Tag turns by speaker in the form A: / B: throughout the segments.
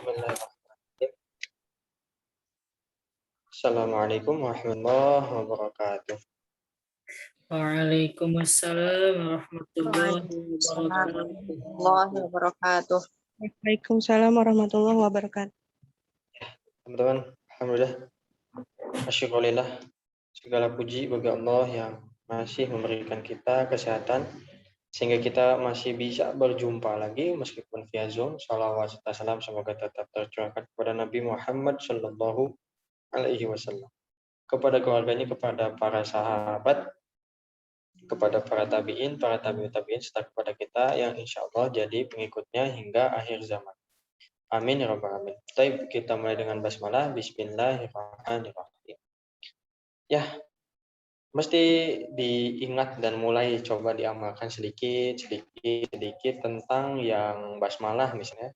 A: Bismillahirrahmanirrahim. Assalamualaikum warahmatullahi wabarakatuh.
B: Waalaikumsalam warahmatullahi
C: Waalaikumsalam
B: wabarakatuh.
C: warahmatullahi wabarakatuh.
D: Waalaikumsalam warahmatullahi wabarakatuh.
A: Teman-teman, alhamdulillah, asyukurillah, segala puji bagi Allah yang masih memberikan kita kesehatan sehingga kita masih bisa berjumpa lagi meskipun via Zoom. Shalawat serta salam semoga tetap tercurahkan kepada Nabi Muhammad Shallallahu Alaihi Wasallam, kepada keluarganya, kepada para sahabat, kepada para tabiin, para tabiin, serta kepada kita yang insya Allah jadi pengikutnya hingga akhir zaman. Amin ya rabbal alamin. Baik, kita mulai dengan basmalah. Bismillahirrahmanirrahim. Ya, mesti diingat dan mulai coba diamalkan sedikit tentang yang basmalah misalnya.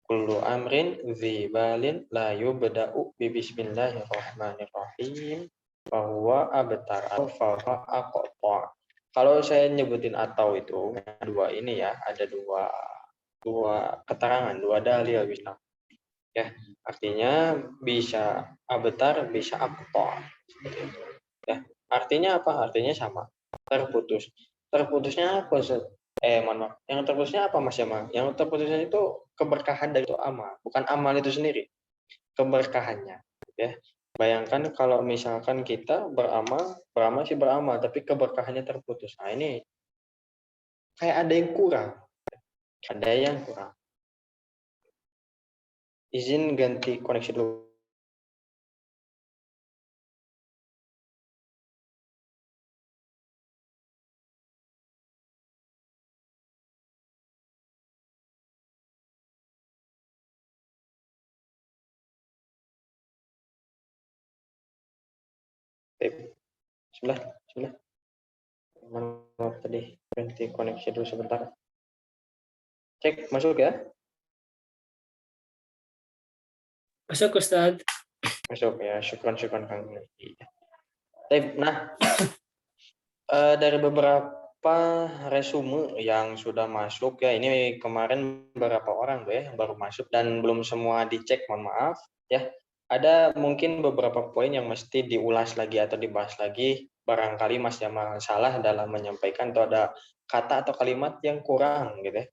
A: Kullu amrin dzibalin la yubda'u bi bismillahirrahmanirrahim bahwa abtar atau fawa aqta. Kalau saya nyebutin atau itu dua ini ya, ada dua keterangan, dua dalil bisa. Ya, artinya bisa abtar, bisa aqta. Seperti itu. Ya, artinya apa? Artinya sama. Terputus. Terputusnya apa? Mohon maaf. Yang terputusnya apa Mas Yaman? Yang terputusnya itu keberkahan dari itu amal, bukan amal itu sendiri. Keberkahannya, ya. Bayangkan kalau misalkan kita beramal sih beramal, tapi keberkahannya terputus. Nah, ini kayak ada yang kurang. Ada yang kurang. Izin ganti koneksi dulu. Bismillah. Maaf tadi ganti koneksi dulu sebentar. Cek masuk ya?
B: Masuk Ustaz.
A: Masuk ya, syukran Kang. Nah, dari beberapa resume yang sudah masuk ya, ini kemarin beberapa orang tuh ya yang baru masuk dan belum semua dicek, mohon maaf ya. Ada mungkin beberapa poin yang mesti diulas lagi atau dibahas lagi. Barangkali Mas Jamal salah dalam menyampaikan atau ada kata atau kalimat yang kurang gitu ya,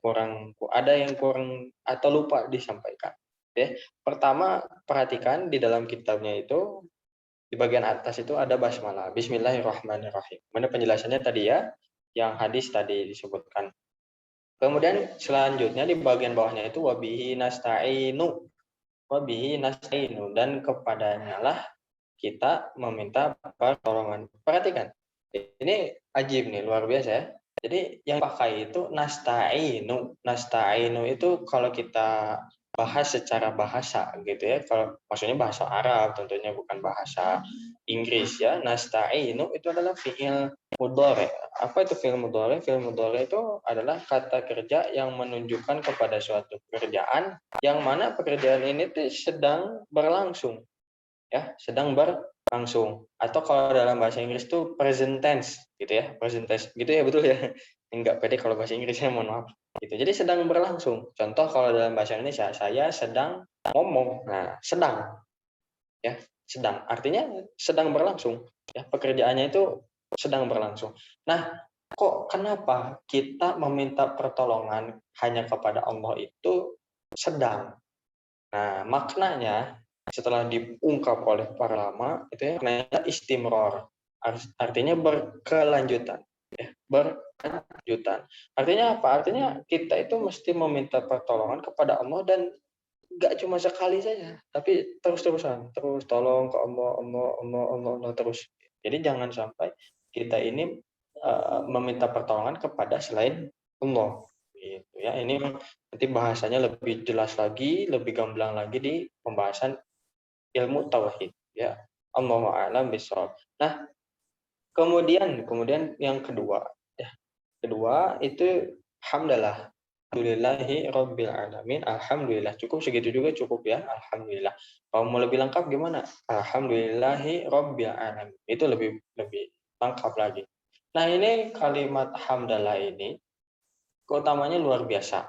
A: ada yang kurang atau lupa disampaikan. Ya. Pertama, perhatikan di dalam kitabnya itu di bagian atas itu ada basmalah, Bismillahirrahmanirrahim. Mana penjelasannya tadi ya, yang hadis tadi disebutkan. Kemudian selanjutnya di bagian bawahnya itu wabihi nasta'inu, dan kepadanya lah kita meminta pertolongan. Perhatikan, ini ajib nih, luar biasa ya. Jadi yang pakai itu nasta'inu itu kalau kita bahas secara bahasa gitu ya, kalau maksudnya bahasa Arab tentunya bukan bahasa Inggris ya. Nasta'inu itu adalah fi'il mudhari. Apa itu fi'il mudhari? Fi'il mudhari itu adalah kata kerja yang menunjukkan kepada suatu pekerjaan yang mana pekerjaan ini tuh sedang berlangsung. Ya, sedang berlangsung. Atau kalau dalam bahasa Inggris itu present tense gitu ya, present tense gitu ya, betul ya. Enggak pede kalau bahasa Inggrisnya, mohon maaf. Gitu. Jadi sedang berlangsung. Contoh kalau dalam bahasa Indonesia, saya sedang ngomong. Nah, sedang ya, sedang. Artinya sedang berlangsung. Ya, pekerjaannya itu sedang berlangsung. Nah, kenapa kita meminta pertolongan hanya kepada Allah itu sedang? Nah, maknanya setelah diungkap oleh para ulama itu ya, maknanya istimror. Artinya berkelanjutan, ya, berkelanjutan. Artinya apa? Artinya kita itu mesti meminta pertolongan kepada Allah dan nggak cuma sekali saja, tapi terus-terusan, terus tolong ke Allah terus. Jadi jangan sampai kita ini meminta pertolongan kepada selain Allah. Gitu ya. Ini nanti bahasanya lebih jelas lagi, lebih gamblang lagi di pembahasan ilmu tauhid. Ya, Allahu a'lam bishawab. Nah, kemudian yang kedua, ya, kedua itu hamdalah. Alhamdulillahi rabbil alamin. Alhamdulillah. Cukup segitu juga cukup ya. Alhamdulillah. Kalau mau lebih lengkap gimana? Alhamdulillahi rabbil alamin. Itu lebih lengkap lagi. Nah, ini kalimat hamdalah ini keutamanya luar biasa.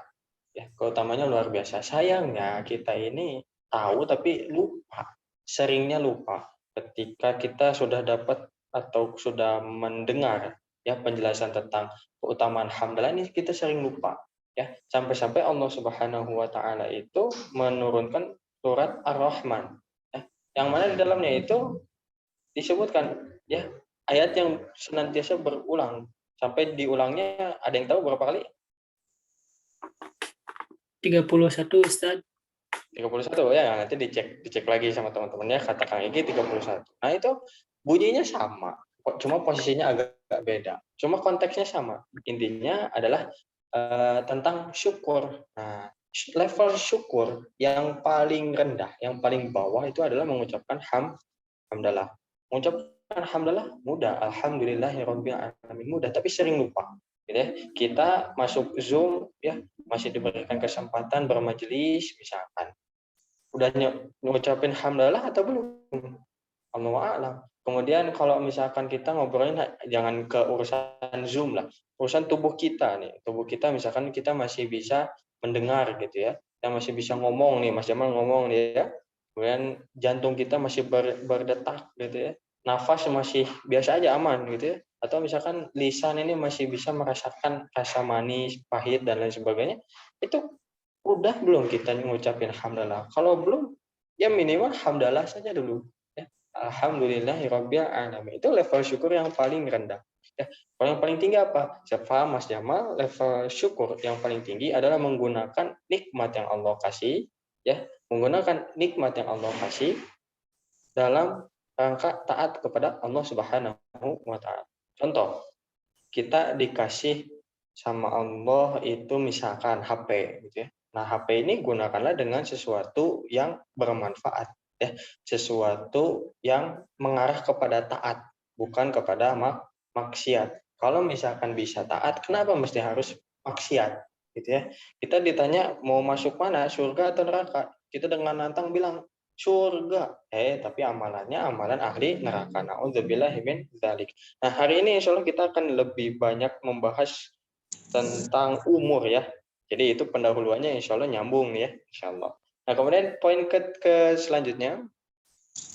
A: Ya, keutamanya luar biasa. Sayangnya kita ini tahu tapi lupa, seringnya lupa. Ketika kita sudah dapat atau sudah mendengar ya penjelasan tentang keutamaan hamdalah ini kita sering lupa. Ya, sampai-sampai Allah Subhanahu wa taala itu menurunkan surat Ar-Rahman. Ya, yang mana di dalamnya itu disebutkan ya ayat yang senantiasa berulang sampai diulangnya ada yang tahu berapa kali?
B: 31 Ustaz.
A: 31 ya, nanti dicek lagi sama teman-temannya kata Kang Egi 31. Nah, itu bunyinya sama, cuma posisinya agak beda. Cuma konteksnya sama. Intinya adalah tentang syukur. Nah, level syukur yang paling rendah, yang paling bawah itu adalah mengucapkan hamdalah. Mengucapkan hamdalah mudah, alhamdulillahirabbil alamin mudah, tapi sering lupa. Gitu ya. Kita masuk Zoom ya, masih diberikan kesempatan bermajelis misalkan. Udah ngucapin hamdalah atau belum? Allahu a'lam. Kemudian kalau misalkan kita ngobrolin jangan ke urusan Zoom lah, urusan tubuh kita nih. Tubuh kita misalkan kita masih bisa mendengar gitu ya. Kita masih bisa ngomong nih, Mas Jamal ngomong nih ya. Kemudian jantung kita masih berdetak gitu ya. Nafas masih biasa aja aman gitu ya. Atau misalkan lisan ini masih bisa merasakan rasa manis, pahit dan lain sebagainya. Itu udah belum kita ngucapin hamdalah? Kalau belum, ya minimal hamdalah saja dulu. Ya. Alhamdulillahirabbil alamin. Itu level syukur yang paling rendah. Ya. Kalau yang paling tinggi apa? Siapa Mas Jamal? Level syukur yang paling tinggi adalah menggunakan nikmat yang Allah kasih, ya, menggunakan nikmat yang Allah kasih dalam rangka taat kepada Allah Subhanahu wa taala. Contoh, kita dikasih sama Allah itu misalkan HP gitu ya. Nah, HP ini gunakanlah dengan sesuatu yang bermanfaat ya, sesuatu yang mengarah kepada taat, bukan kepada maksiat. Kalau misalkan bisa taat, kenapa mesti harus maksiat gitu ya? Kita ditanya mau masuk mana, surga atau neraka? Kita dengan lantang bilang surga. Tapi amalannya amalan ahli neraka. Nauzubillahi min dzalik. Nah, hari ini insya Allah kita akan lebih banyak membahas tentang umur ya. Jadi itu pendahuluannya insya Allah nyambung ya, insya Allah. Nah, kemudian poin ke selanjutnya,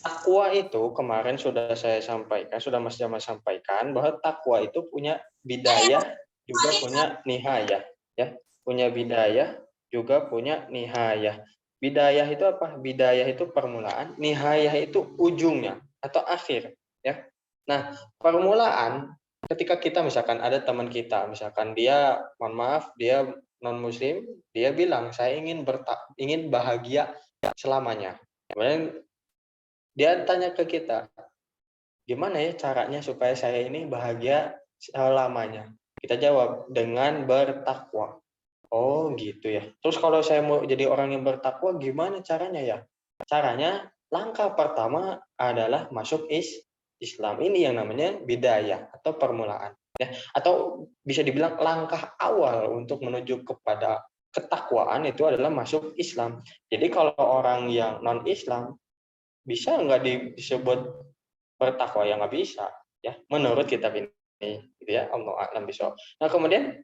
A: takwa itu kemarin sudah saya sampaikan, sudah Mas Jamal sampaikan bahwa takwa itu punya bidayah juga punya nihayah ya. Punya bidayah juga punya nihayah. Bidayah itu apa? Bidayah itu permulaan, nihayah itu ujungnya atau akhir ya. Nah, permulaan ketika kita misalkan ada teman kita, misalkan dia, mohon maaf, dia non muslim, dia bilang saya ingin bahagia selamanya. Kemudian dia tanya ke kita, gimana ya caranya supaya saya ini bahagia selamanya? Kita jawab dengan bertakwa. Oh gitu ya. Terus kalau saya mau jadi orang yang bertakwa, gimana caranya ya? Caranya langkah pertama adalah masuk Islam. Ini yang namanya bidayah atau permulaan. Ya. Atau bisa dibilang langkah awal untuk menuju kepada ketakwaan itu adalah masuk Islam. Jadi kalau orang yang non-Islam, bisa nggak disebut bertakwa? Ya nggak bisa. Ya, menurut kitab ini. Gitu ya, Allah a'lam bishawab. Nah kemudian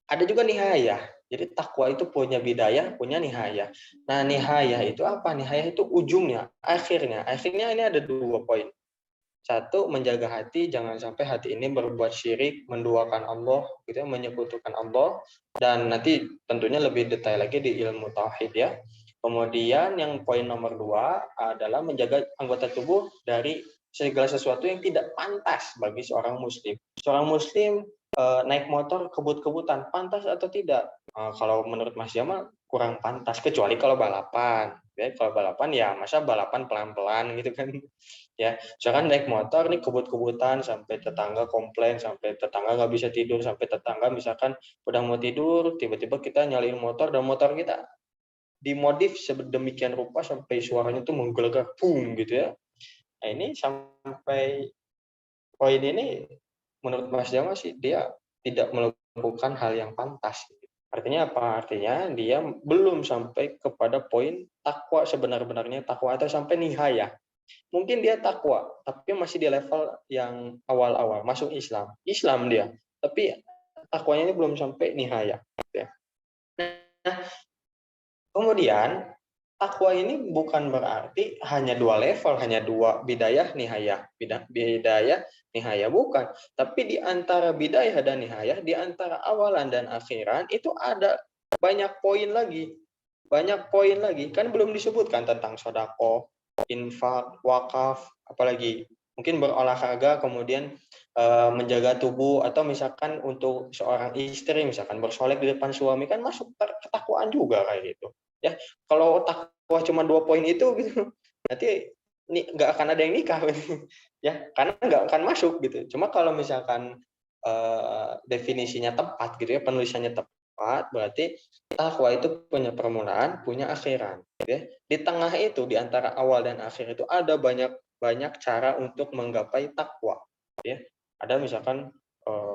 A: ada juga nihayah. Jadi takwa itu punya bidayah, punya nihayah. Nah, nihayah itu apa? Nihayah itu ujungnya, akhirnya. Akhirnya ini ada 2 poin. 1, menjaga hati, jangan sampai hati ini berbuat syirik, menduakan Allah, gitu ya, menyekutukan Allah. Dan nanti tentunya lebih detail lagi di ilmu tauhid ya. Kemudian yang poin nomor 2 adalah menjaga anggota tubuh dari segala sesuatu yang tidak pantas bagi seorang muslim. Seorang muslim naik motor kebut-kebutan, pantas atau tidak? Kalau menurut Mas Jamal kurang pantas, kecuali kalau balapan. Ya, kalau balapan ya masa balapan pelan-pelan gitu kan. Ya, misalkan naik motor nih kebut-kebutan sampai tetangga komplain, sampai tetangga nggak bisa tidur, sampai tetangga misalkan udah mau tidur, tiba-tiba kita nyalain motor dan motor kita dimodif sedemikian rupa sampai suaranya tuh menggelegar, boom gitu ya. Nah ini sampai poin ini menurut Mas Jamal sih dia tidak melakukan hal yang pantas. Artinya apa? Artinya dia belum sampai kepada poin takwa sebenar-benarnya takwa atau sampai nihayah. Mungkin dia takwa, tapi masih di level yang awal-awal, masuk Islam. Islam dia, tapi takwanya ini belum sampai nihayah. Kemudian takwa ini bukan berarti hanya dua level, hanya dua bidayah nihayah, bidayah nihayah, bukan. Tapi di antara bidayah dan nihayah, di antara awalan dan akhiran itu ada banyak poin lagi. Banyak poin lagi. Kan belum disebutkan tentang sedekah, infak, wakaf, apalagi mungkin berolahraga, kemudian menjaga tubuh, atau misalkan untuk seorang istri misalkan bersolek di depan suami, kan masuk ketakwaan juga kayak gitu. Ya, kalau takwa cuma 2 poin itu gitu, nanti nggak akan ada yang nikah ya, karena nggak akan masuk gitu. Cuma kalau misalkan definisinya tepat gitu ya, penulisannya tepat, berarti takwa itu punya permulaan, punya akhiran gitu ya. Di tengah itu, di antara awal dan akhir itu ada banyak banyak cara untuk menggapai takwa ya. Ada misalkan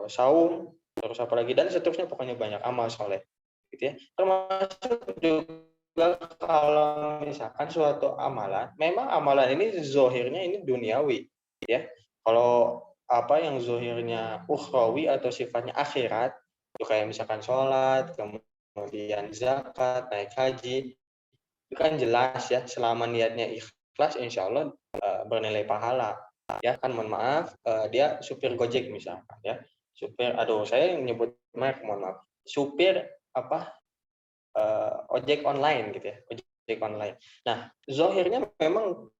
A: saum, terus apa lagi, dan seterusnya, pokoknya banyak amal soleh gitu ya. Termasuk juga kalau misalkan suatu amalan, memang amalan ini zohirnya ini duniawi ya. Kalau apa yang zohirnya ukhrawi atau sifatnya akhirat, itu kayak misalkan sholat, kemudian zakat, naik haji, itu kan jelas ya, selama niatnya ikhlas, insya Allah bernilai pahala ya. Kan mohon maaf, dia supir Gojek misalkan ya, supir, aduh saya nyebut merek, mohon maaf, supir apa, ojek online gitu ya, ojek online. Nah, zohirnya memang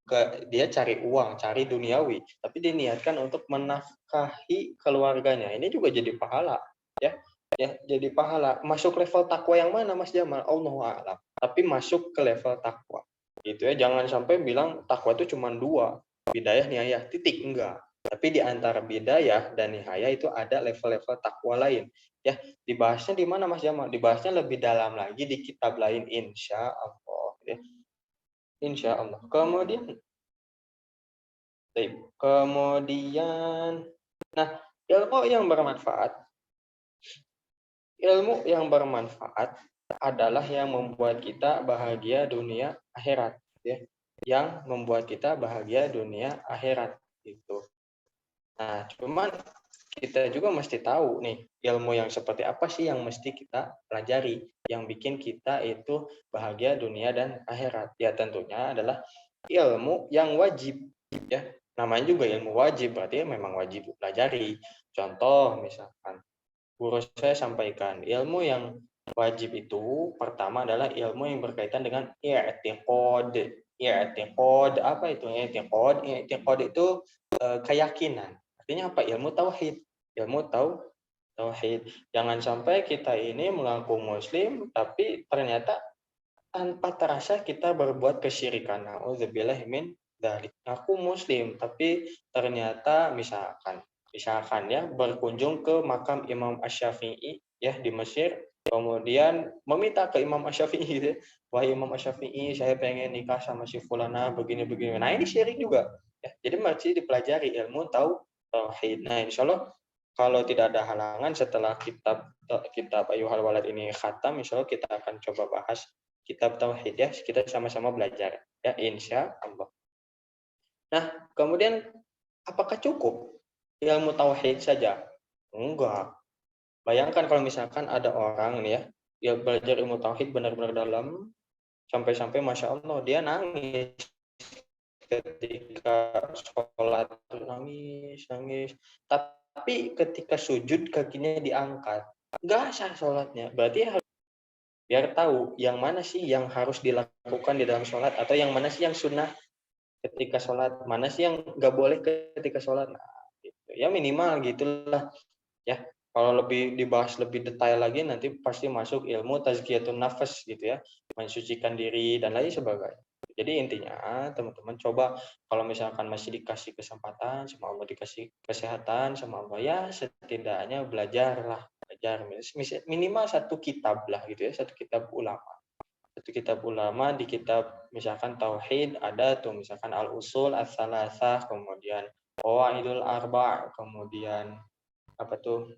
A: dia cari uang, cari duniawi, tapi diniatkan untuk menafkahi keluarganya. Ini juga jadi pahala, ya. Ya, jadi pahala. Masuk level takwa yang mana, Mas Jamal? Allahu a'lam. Tapi masuk ke level takwa. Gitu ya. Jangan sampai bilang takwa itu cuma 2, bidayah, nihayah, titik, enggak. Tapi di antara bidayah dan nihayah itu ada level-level takwa lain. Ya, dibahasnya di mana, Mas Jamal? Dibahasnya lebih dalam lagi di kitab lain, insya Allah. Ya. Insya Allah. Kemudian, nah, ilmu yang bermanfaat adalah yang membuat kita bahagia dunia akhirat. Ya. Yang membuat kita bahagia dunia akhirat. Gitu. Nah, cuman kita juga mesti tahu nih, ilmu yang seperti apa sih yang mesti kita pelajari, yang bikin kita itu bahagia dunia dan akhirat. Ya tentunya adalah ilmu yang wajib ya. Namanya juga ilmu wajib, berarti memang wajib dipelajari. Contoh misalkan guru saya sampaikan, ilmu yang wajib itu pertama adalah ilmu yang berkaitan dengan i'tiqad. I'tiqad apa itu i'tiqad? I'tiqad itu keyakinan. Artinya apa? Ilmu tauhid. Ilmu tauhid. Jangan sampai kita ini mengaku muslim tapi ternyata tanpa terasa kita berbuat kesyirikan. Nauzubillahi min dzalik. Aku muslim tapi ternyata misalkan ya berkunjung ke makam Imam Asy-Syafi'i ya di Mesir, kemudian meminta ke Imam Asy-Syafi'i gitu ya, wahai Imam Asy-Syafi'i, saya pengen nikah sama si fulana begini-begini. Nah, ini syirik juga ya. Jadi masih dipelajari ilmu tauhid. Nah, insyaallah kalau tidak ada halangan setelah kitab Ayyuhal Walad ini khatam, insyaallah kita akan coba bahas kitab tauhid ya, kita sama-sama belajar ya, insya Allah. Nah, kemudian apakah cukup ilmu tauhid saja? Enggak. Bayangkan kalau misalkan ada orang nih ya, dia belajar ilmu tauhid benar-benar dalam, sampai-sampai masya Allah dia nangis ketika sholat, nangis. Tapi ketika sujud kakinya diangkat, nggak sah sholatnya. Berarti biar tahu yang mana sih yang harus dilakukan di dalam sholat, atau yang mana sih yang sunnah ketika sholat, mana sih yang nggak boleh ketika sholat. Nah, gitu. Ya minimal gitulah ya. Kalau lebih dibahas lebih detail lagi nanti pasti masuk ilmu tazkiyatun nafas gitu ya, mensucikan diri dan lain sebagainya. Jadi intinya teman-teman coba, kalau misalkan masih dikasih kesempatan sama Allah, dikasih kesehatan sama Allah, ya setidaknya belajar minimal satu kitab lah gitu ya, satu kitab ulama. Di kitab misalkan tauhid ada tuh misalkan al-usul as-salasah, kemudian qawaidul arba', kemudian apa tuh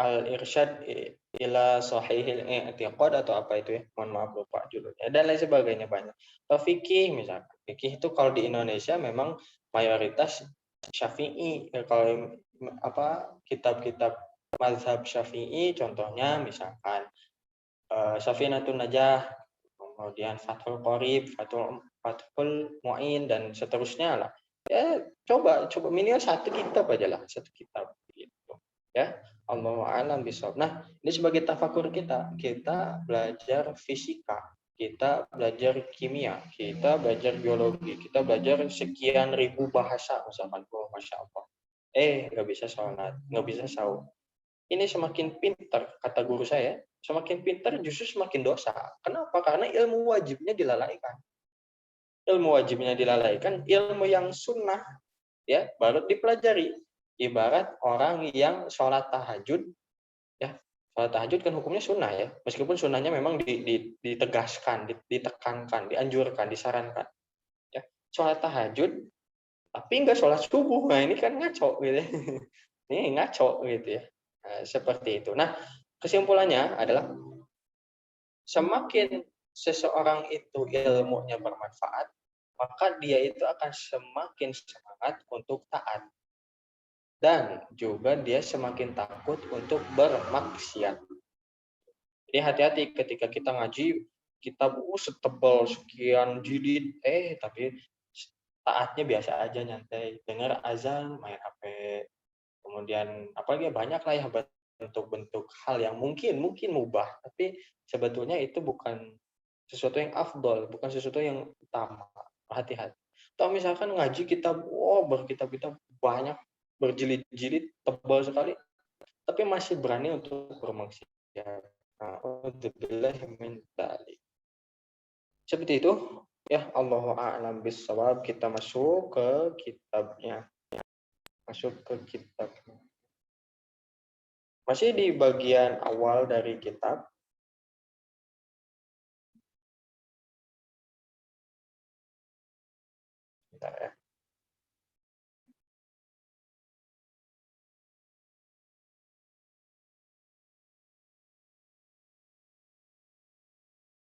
A: al-irsyad ila sahihil i'tiqad atau apa itu ya, mohon maaf lupa judulnya, dan lain sebagainya banyak. Atau fikih misalkan, fikih itu kalau di Indonesia memang mayoritas Syafi'i ya. Kalau apa kitab-kitab mazhab Syafi'i contohnya misalkan Safinatun Najah, kemudian Fathul Qorib, Fathul Mu'in, dan seterusnya lah. Ya, coba minimal satu kitab aja lah, satu kitab gitu. Ya, Allahu a'lam bishawab. Nah, ini sebagai tafakur kita belajar fisika, kita belajar kimia, kita belajar biologi, kita belajar sekian ribu bahasa misalkan, oh masya Allah. Nggak bisa sholat, nggak bisa sahur. Ini semakin pintar, kata guru saya, semakin pintar justru semakin dosa. Kenapa? Karena ilmu wajibnya dilalaikan. Ilmu wajibnya dilalaikan, ilmu yang sunnah ya baru dipelajari. Ibarat orang yang sholat tahajud, ya sholat tahajud kan hukumnya sunnah ya, meskipun sunnahnya memang ditegaskan, ditekankan, dianjurkan, disarankan. Ya, sholat tahajud, tapi nggak sholat subuh. Nah ini kan ngaco gitu. Ini ngaco gitu ya. Nah, seperti itu. Nah, kesimpulannya adalah semakin seseorang itu ilmunya bermanfaat, maka dia itu akan semakin semangat untuk taat. Dan juga dia semakin takut untuk bermaksiat. Jadi hati-hati ketika kita ngaji, kita setebal sekian jilid, tapi taatnya biasa aja, nyantai. Dengar azan, main HP. Kemudian apalagi banyak lah ya bentuk-bentuk hal yang mungkin mubah, tapi sebetulnya itu bukan sesuatu yang afdol, bukan sesuatu yang utama. Hati-hati. Atau misalkan ngaji kitab, berkitab-kitab banyak, berjilid-jilid, tebal sekali, tapi masih berani untuk bermaksiat. Seperti itu ya, Allahu a'lam bishawab. Kita masuk ke kitabnya. Masih di bagian awal dari kitab. Bentar ya.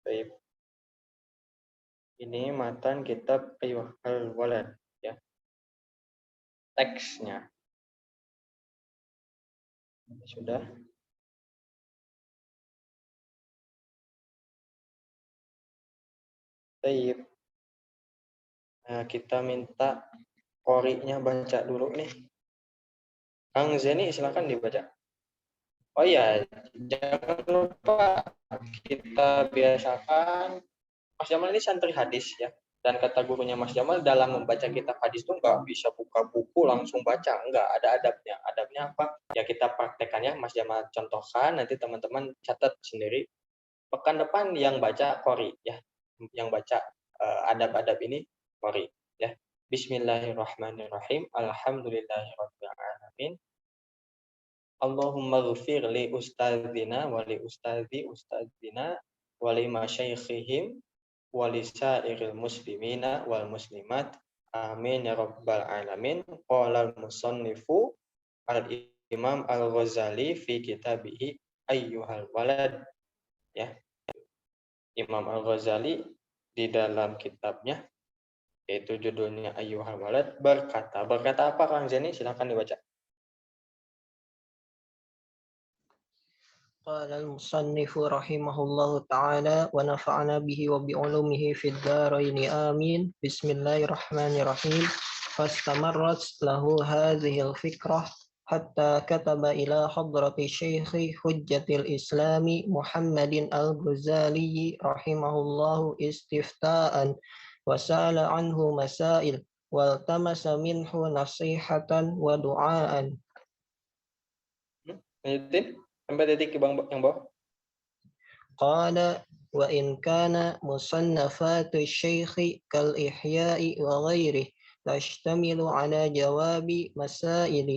A: Baik. Ini matan kitab Ayyuhal Walad ya. Teksnya. Sudah. Baik. Nah, kita minta qori'nya baca dulu nih. Kang Zeni silakan dibaca. Oh iya, jangan lupa kita biasakan, Mas Jamal ini santri hadis ya. Dan kata gurunya Mas Jamal, dalam membaca kitab hadis itu nggak bisa buka buku langsung baca. Nggak, ada adabnya. Adabnya apa? Ya kita praktekannya, Mas Jamal contohkan, nanti teman-teman catat sendiri. Pekan depan yang baca qori ya. Yang baca adab-adab ini qori ya. Bismillahirrahmanirrahim. Alhamdulillahirabbil alamin. Allahumma ghfir li ustadzina wa li ustadzina wa li masyaikhihim wa li sa'iril muslimina wal muslimat. Amin ya rabbal alamin. Qala al-musannifu al-Imam Al-Ghazali fi kitabihi Ayyuhal Walad. Ya. Imam Al-Ghazali di dalam kitabnya yaitu judulnya Ayyuhal Walad berkata apa Kang Zeni? Silakan dibaca.
E: قال المصنف رحمه الله تعالى ونفعنا به وبعلومه في الدارين آمين بسم الله الرحمن الرحيم فاستمرت له هذه الفكرة حتى كتب إلى حضرة الشيخ حجة الإسلام محمد الغزالي رحمه الله استفتاء وسأل عنه مسائل والتمس منه نصيحة ودعاء.
A: Sampai titik yang bawah.
E: قال وإن كان مصنفات الشيخ كالإحياء وغيره تشتمل على جواب مسائل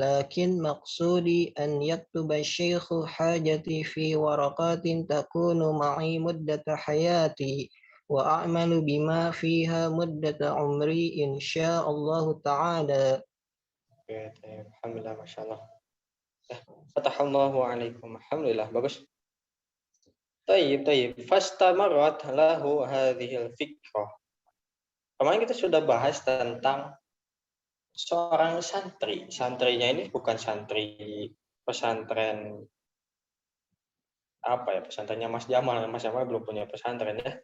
E: لكن مقصودي أن يكتب الشيخ حاجتي في ورقات تكون معي مدة حياتي وأعمل بما فيها مدة عمري إن شاء الله تعالى.
A: Alhamdulillah, Masya Allah. Fatahallahu alaikum. Alhamdulillah, bagus. Tayyib. Fastamarrat lahu hadhil fikrah. Kemarin kita sudah bahas tentang seorang santri. Santrinya ini bukan santri pesantren apa ya, pesantrennya Mas Jamal belum punya pesantren ya.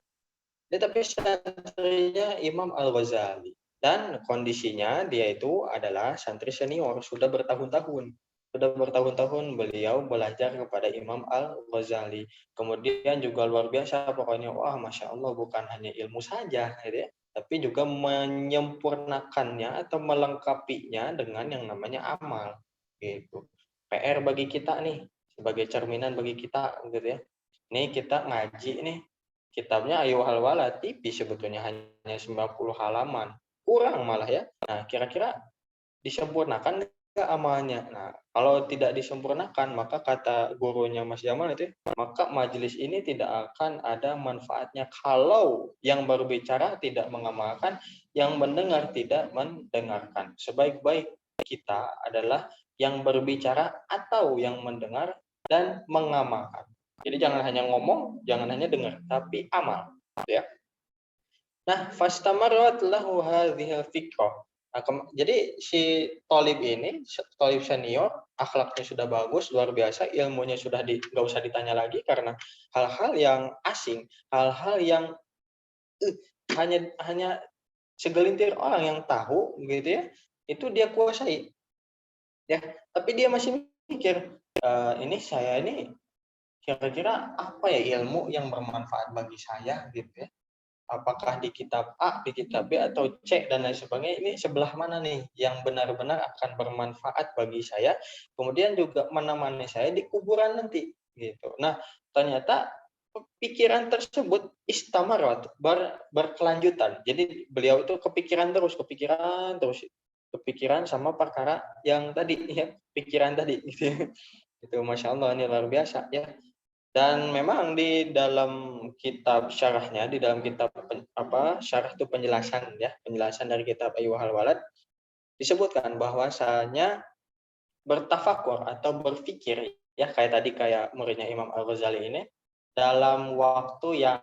A: Dia tapi santrinya Imam Al-Ghazali. Dan kondisinya dia itu adalah santri senior, sudah bertahun-tahun. Sudah bertahun-tahun beliau belajar kepada Imam Al-Ghazali. Kemudian juga luar biasa pokoknya, wah Masya Allah, bukan hanya ilmu saja, gitu ya, tapi juga menyempurnakannya atau melengkapinya dengan yang namanya amal. Gitu. PR bagi kita nih, sebagai cerminan bagi kita, gitu ya. Nih kita ngaji nih, kitabnya Ayyuhal Walad tipis sebetulnya, hanya 90 halaman. Kurang malah ya. Nah, kira-kira disempurnakan nggak amalnya? Nah, kalau tidak disempurnakan, maka kata gurunya Mas Jamal itu, maka majelis ini tidak akan ada manfaatnya kalau yang berbicara tidak mengamalkan, yang mendengar tidak mendengarkan. Sebaik-baik kita adalah yang berbicara atau yang mendengar dan mengamalkan. Jadi jangan hanya ngomong, jangan hanya dengar, tapi amal. Ya. Nah, fastamarrat lahu hadhil fiqh. Nah, jadi si Tolib ini, Tolib senior, akhlaknya sudah bagus, luar biasa, ilmunya sudah nggak usah ditanya lagi karena hal-hal yang asing, hal-hal yang hanya segelintir orang yang tahu, gitu ya, itu dia kuasai. Ya, tapi dia masih mikir, ini saya ini kira-kira apa ya ilmu yang bermanfaat bagi saya gitu ya. Apakah di kitab A, di kitab B, atau C, dan lain sebagainya. Ini sebelah mana nih yang benar-benar akan bermanfaat bagi saya, kemudian juga menemani saya di kuburan nanti. Gitu. Nah, ternyata pikiran tersebut istamarat, berkelanjutan. Jadi beliau itu kepikiran sama perkara yang tadi, ya, pikiran tadi. Gitu. Itu Masya Allah, ini luar biasa ya. Dan memang di dalam kitab syarahnya, di dalam kitab syarah itu penjelasan ya, penjelasan dari kitab Ayyuhal Walad, disebutkan bahwasanya bertafakur atau berpikir ya, kayak muridnya Imam Al-Ghazali ini, dalam waktu yang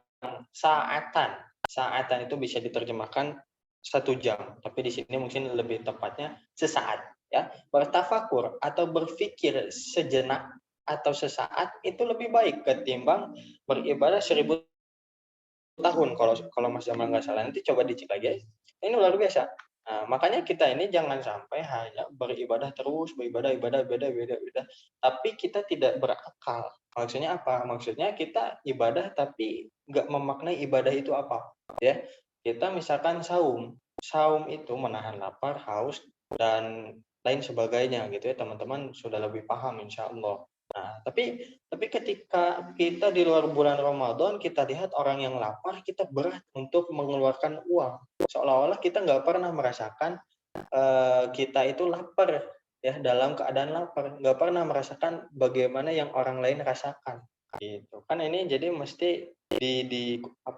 A: saatan itu bisa diterjemahkan 1 jam, tapi di sini mungkin lebih tepatnya sesaat ya. Bertafakur atau berpikir sejenak atau sesaat itu lebih baik ketimbang beribadah 1000 tahun. Kalau Mas Jamal nggak salah, nanti coba dicek lagi ya. Ini luar biasa. Nah, makanya kita ini jangan sampai hanya beribadah terus, beribadah, tapi kita tidak berakal. Maksudnya apa? Maksudnya kita ibadah tapi nggak memaknai ibadah itu apa. Ya, kita misalkan saum itu menahan lapar, haus, dan lain sebagainya gitu ya, teman-teman sudah lebih paham insya Allah. Nah, tapi ketika kita di luar bulan Ramadan, kita lihat orang yang lapar, kita berat untuk mengeluarkan uang. Seolah-olah kita nggak pernah merasakan kita itu lapar ya, dalam keadaan lapar, nggak pernah merasakan bagaimana yang orang lain rasakan. Gitu. Kan ini jadi mesti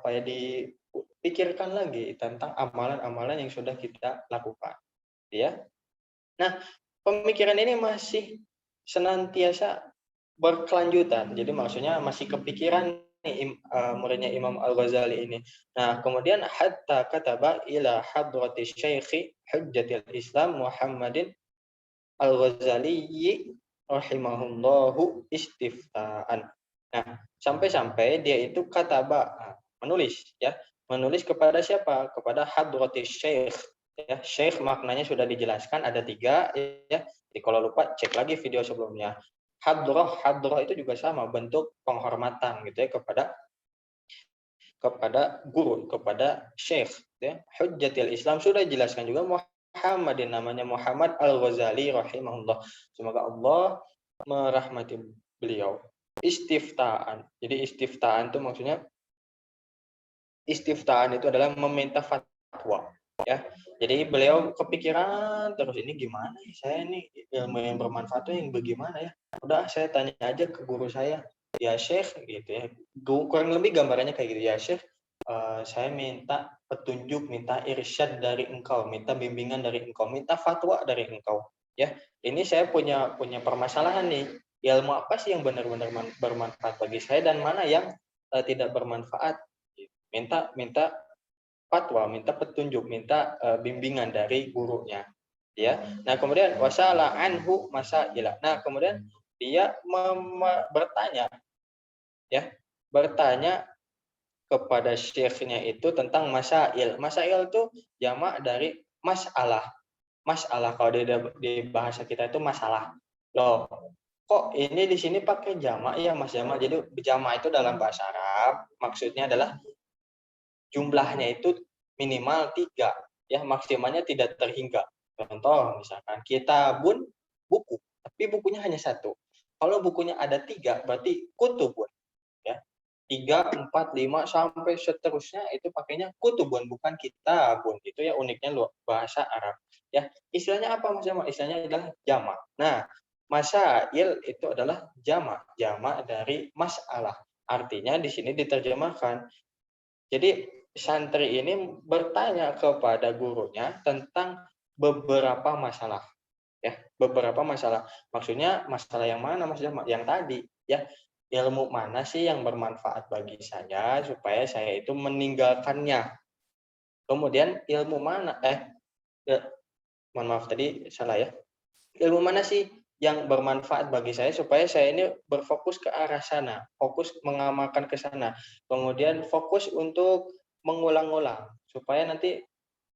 A: dipikirkan lagi tentang amalan-amalan yang sudah kita lakukan. Ya. Nah, pemikiran ini masih senantiasa berkelanjutan. Jadi maksudnya masih kepikiran nih muridnya Imam Al-Ghazali ini. Nah, kemudian hatta kataba ila hadrati Syekh Hujjatil Islam Muhammadin Al-Ghazali rahimahullahu istifta'an. Nah, sampai-sampai dia itu kataba, menulis ya. Menulis kepada siapa? Kepada hadrati Syekh. Ya, Syekh maknanya sudah dijelaskan, ada 3 ya. Jadi kalau lupa cek lagi video sebelumnya. Hadrah itu juga sama, bentuk penghormatan gitu ya kepada guru, kepada syekh ya. Hujjatil Islam sudah dijelaskan juga, Muhammadin, namanya Muhammad Al-Ghazali rahimahullah. Semoga Allah merahmati beliau. Istiftaan. Jadi istiftaan itu maksudnya, istiftaan itu adalah meminta fatwa ya. Jadi beliau kepikiran terus, ini gimana ya saya ini ilmu yang bermanfaat itu yang bagaimana ya. Udah saya tanya aja ke guru saya, ya Syekh gitu ya. Kurang lebih gambarannya kayak gitu, ya Syekh, saya minta petunjuk, minta irsyad dari engkau, minta bimbingan dari engkau, minta fatwa dari engkau. Ya, ini saya punya permasalahan nih. Ilmu apa sih yang benar-benar bermanfaat bagi saya dan mana yang tidak bermanfaat? Minta fatwa, minta petunjuk, minta bimbingan dari gurunya. Ya. Nah, kemudian wasala anhu masailah. Nah, kemudian dia bertanya ya, bertanya kepada syekhnya itu tentang masail. Masail itu jamak dari masalah. Masalah kalau di bahasa kita itu masalah. Loh, kok ini di sini pakai jamak ya Mas jamak. Jadi jamak itu dalam bahasa Arab maksudnya adalah jumlahnya itu minimal 3, ya maksimalnya tidak terhingga. Contoh misalkan kitabun buku, tapi bukunya hanya 1. Kalau bukunya ada 3 berarti kutubun, ya. 3, 4, 5 sampai seterusnya itu pakainya kutubun bukan kitabun. Itu ya uniknya bahasa Arab. Ya, istilahnya apa Mas Jamal? Istilahnya adalah jamak. Nah, masail itu adalah jamak dari masalah. Artinya di sini diterjemahkan. Jadi santri ini bertanya kepada gurunya tentang beberapa masalah. Ya, beberapa masalah. Maksudnya masalah yang mana Mas Jamal? Yang tadi, ya. Ilmu mana sih yang bermanfaat bagi saya supaya saya itu meninggalkannya. Kemudian ilmu mana mohon maaf tadi salah ya. Ilmu mana sih yang bermanfaat bagi saya supaya saya ini berfokus ke arah sana, fokus mengamalkan ke sana. Kemudian fokus untuk mengulang-ulang supaya nanti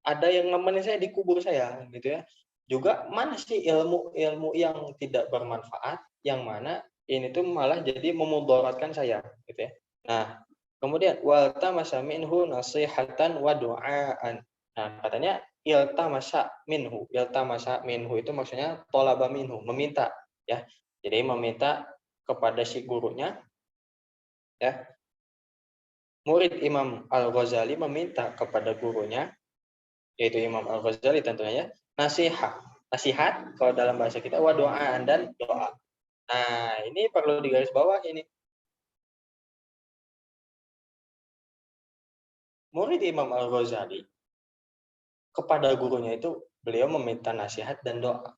A: ada yang nemenin saya di kubur saya gitu ya. Juga mana sih ilmu-ilmu yang tidak bermanfaat, yang mana ini tuh malah jadi memudaratkan saya gitu ya. Nah, kemudian wal tamasa minhu nasihatan wa du'aan. Nah, katanya iltamasa minhu itu maksudnya tolaba minhu, meminta ya. Jadi meminta kepada si gurunya ya. Murid Imam Al-Ghazali meminta kepada gurunya yaitu Imam Al-Ghazali tentunya ya, nasihat kalau dalam bahasa kita wa doaan dan doa. Nah, ini perlu digarisbawah ini. Murid Imam Al-Ghazali kepada gurunya itu beliau meminta nasihat dan doa,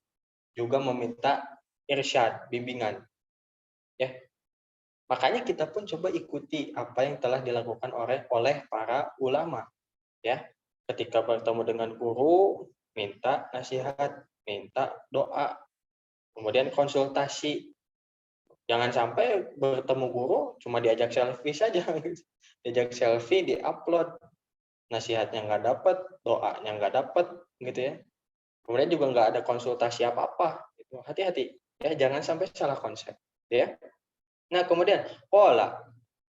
A: juga meminta irsyad, bimbingan. Ya. Makanya kita pun coba ikuti apa yang telah dilakukan oleh para ulama, ya. Ketika bertemu dengan guru, minta nasihat, minta doa, kemudian konsultasi. Jangan sampai bertemu guru cuma diajak selfie saja. Diajak selfie, di-upload. Nasihatnya nggak dapat, doanya nggak dapat, gitu ya. Kemudian juga nggak ada konsultasi apa-apa. Gitu. Hati-hati, ya jangan sampai salah konsep. Ya. Nah kemudian, pola,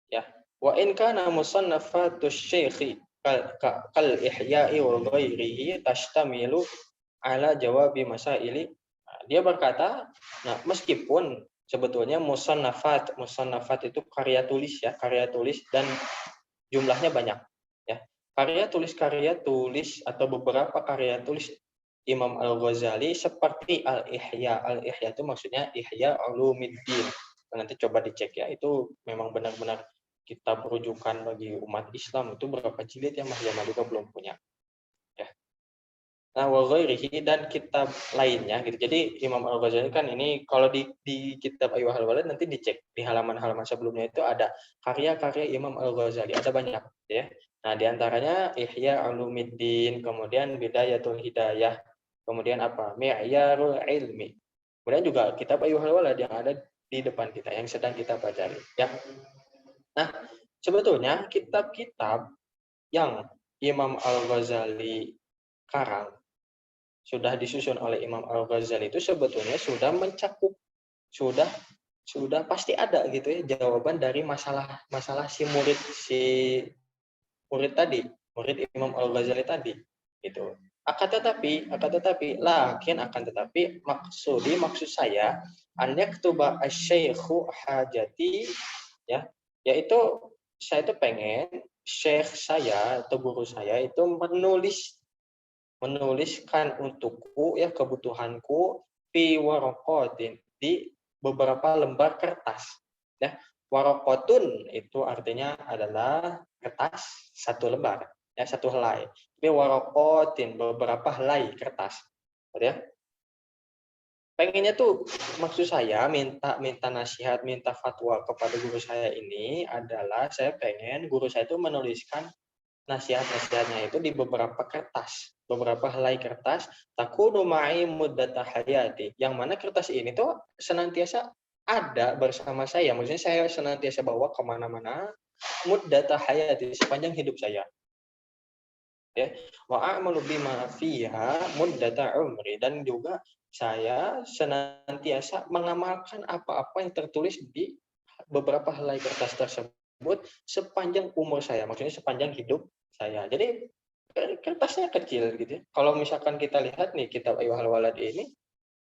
A: ya. Wa in kana musannafatu syekhi kal ihya'i wa ghairihi tashtamilu ala jawabi masaili. Nah, dia berkata, nah meskipun sebetulnya musannafat itu karya tulis ya, karya tulis dan jumlahnya banyak ya. Karya tulis atau beberapa karya tulis Imam Al-Ghazali seperti Al-Ihya. Al-Ihya itu maksudnya Ihya Ulumuddin. Nanti coba dicek ya, itu memang benar-benar kitab rujukan bagi umat Islam. Itu berapa jilid ya Mas Jamal juga belum punya. Ya. Nah, wa ghairihi dan kitab lainnya gitu. Jadi Imam Al-Ghazali kan ini kalau di kitab Ayyuhal Walad nanti dicek di halaman-halaman sebelumnya itu ada karya-karya Imam Al-Ghazali, ada banyak ya. Nah, di antaranya Ihya Ulumuddin, kemudian Bidayatul Hidayah, kemudian apa? Mi'yarul Ilmi. Kemudian juga kitab Ayyuhal Walad yang ada di depan kita yang sedang kita pelajari ya. Nah, sebetulnya kitab-kitab yang Imam Al-Ghazali karang sudah disusun oleh Imam Al-Ghazali itu sebetulnya sudah mencakup, sudah pasti ada gitu ya jawaban dari masalah si murid tadi, murid Imam Al-Ghazali tadi gitu. Akan tetapi maksud saya an-yaktuba asy-syaikhu hajati ya, yaitu saya itu pengen syekh saya atau guru saya itu menuliskan untukku ya kebutuhanku fi waraqatin di beberapa lembar kertas ya. Waraqatun itu artinya adalah kertas satu lembar ya, satu helai. Tapi waraqatin beberapa helai kertas ya. Pengennya tuh maksud saya minta nasihat, minta fatwa kepada guru saya ini adalah saya pengen guru saya itu menuliskan nasihat-nasihatnya itu di beberapa kertas, beberapa helai kertas, takunu ma'i muddata hayati, yang mana kertas ini tuh senantiasa ada bersama saya, maksudnya saya senantiasa bawa kemana-mana muddata hayati, sepanjang hidup saya. Ya, wa a'malu bima fiha muddata umri, dan juga saya senantiasa mengamalkan apa-apa yang tertulis di beberapa helai kertas tersebut sepanjang umur saya, maksudnya sepanjang hidup saya. Jadi kertasnya kecil gitu ya. Kalau misalkan kita lihat nih kitab Ayyuhal Walad ini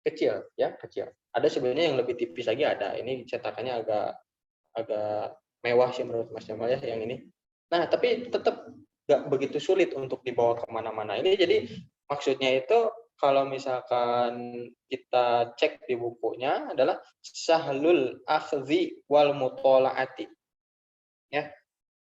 A: kecil ya, kecil. Ada sebenarnya yang lebih tipis lagi ada. Ini cetakannya agak agak mewah sih menurut Mas Jamal ya yang ini. Nah, tapi tetap nggak begitu sulit untuk dibawa kemana-mana. Ini jadi maksudnya itu kalau misalkan kita cek di bukunya adalah sahlul akhdhi wal mutolaati. Ya,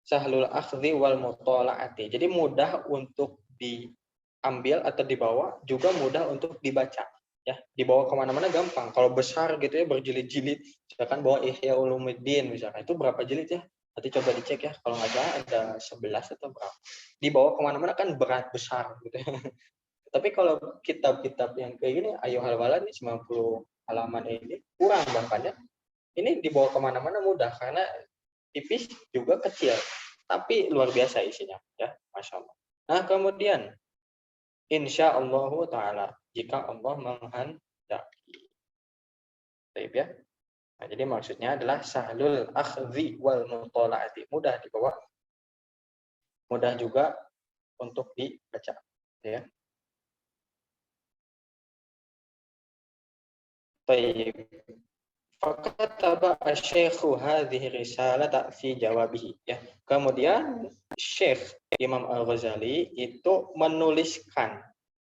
A: sahlul akhdhi wal mutolaati. Jadi mudah untuk diambil atau dibawa, juga mudah untuk dibaca. Ya, dibawa kemana-mana gampang. Kalau besar gitu ya, berjilid-jilid, misalkan bawa Ihya Ulumuddin misalkan, itu berapa jilid ya? Nanti coba dicek ya, kalau nggak salah ada 11 atau berapa. Dibawa kemana-mana kan berat, besar gitu ya. Tapi kalau kitab-kitab yang kayak gini, Ayyuhal Walad ini 90 halaman ini, kurang bahkan ya. Ini dibawa kemana-mana mudah, karena tipis juga kecil. Tapi luar biasa isinya, ya, Masya Allah. Nah, kemudian, insya Allah Ta'ala, jika Allah menghendaki. Baik ya. Nah, jadi maksudnya adalah sahlul akhdhi wal mutola'ati. Mudah dibawa, mudah juga untuk dibaca. Ya. Baik. Fakataba asy-syaikhu hadhihi risalata fi jawabihi. Ya. Kemudian Syekh Imam Al-Ghazali itu menuliskan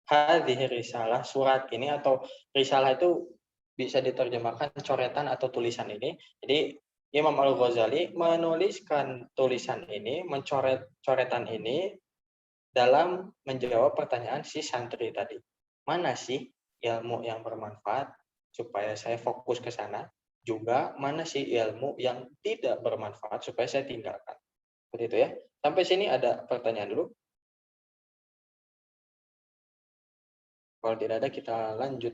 A: hadhihi risalah, surat ini, atau risalah itu bisa diterjemahkan coretan atau tulisan ini. Jadi Imam Al-Ghazali menuliskan tulisan ini, mencoret coretan ini dalam menjawab pertanyaan si santri tadi. Mana sih ilmu yang bermanfaat supaya saya fokus ke sana? Juga mana sih ilmu yang tidak bermanfaat supaya saya tinggalkan? Seperti itu ya. Sampai sini ada pertanyaan dulu. Kalau tidak ada kita lanjut.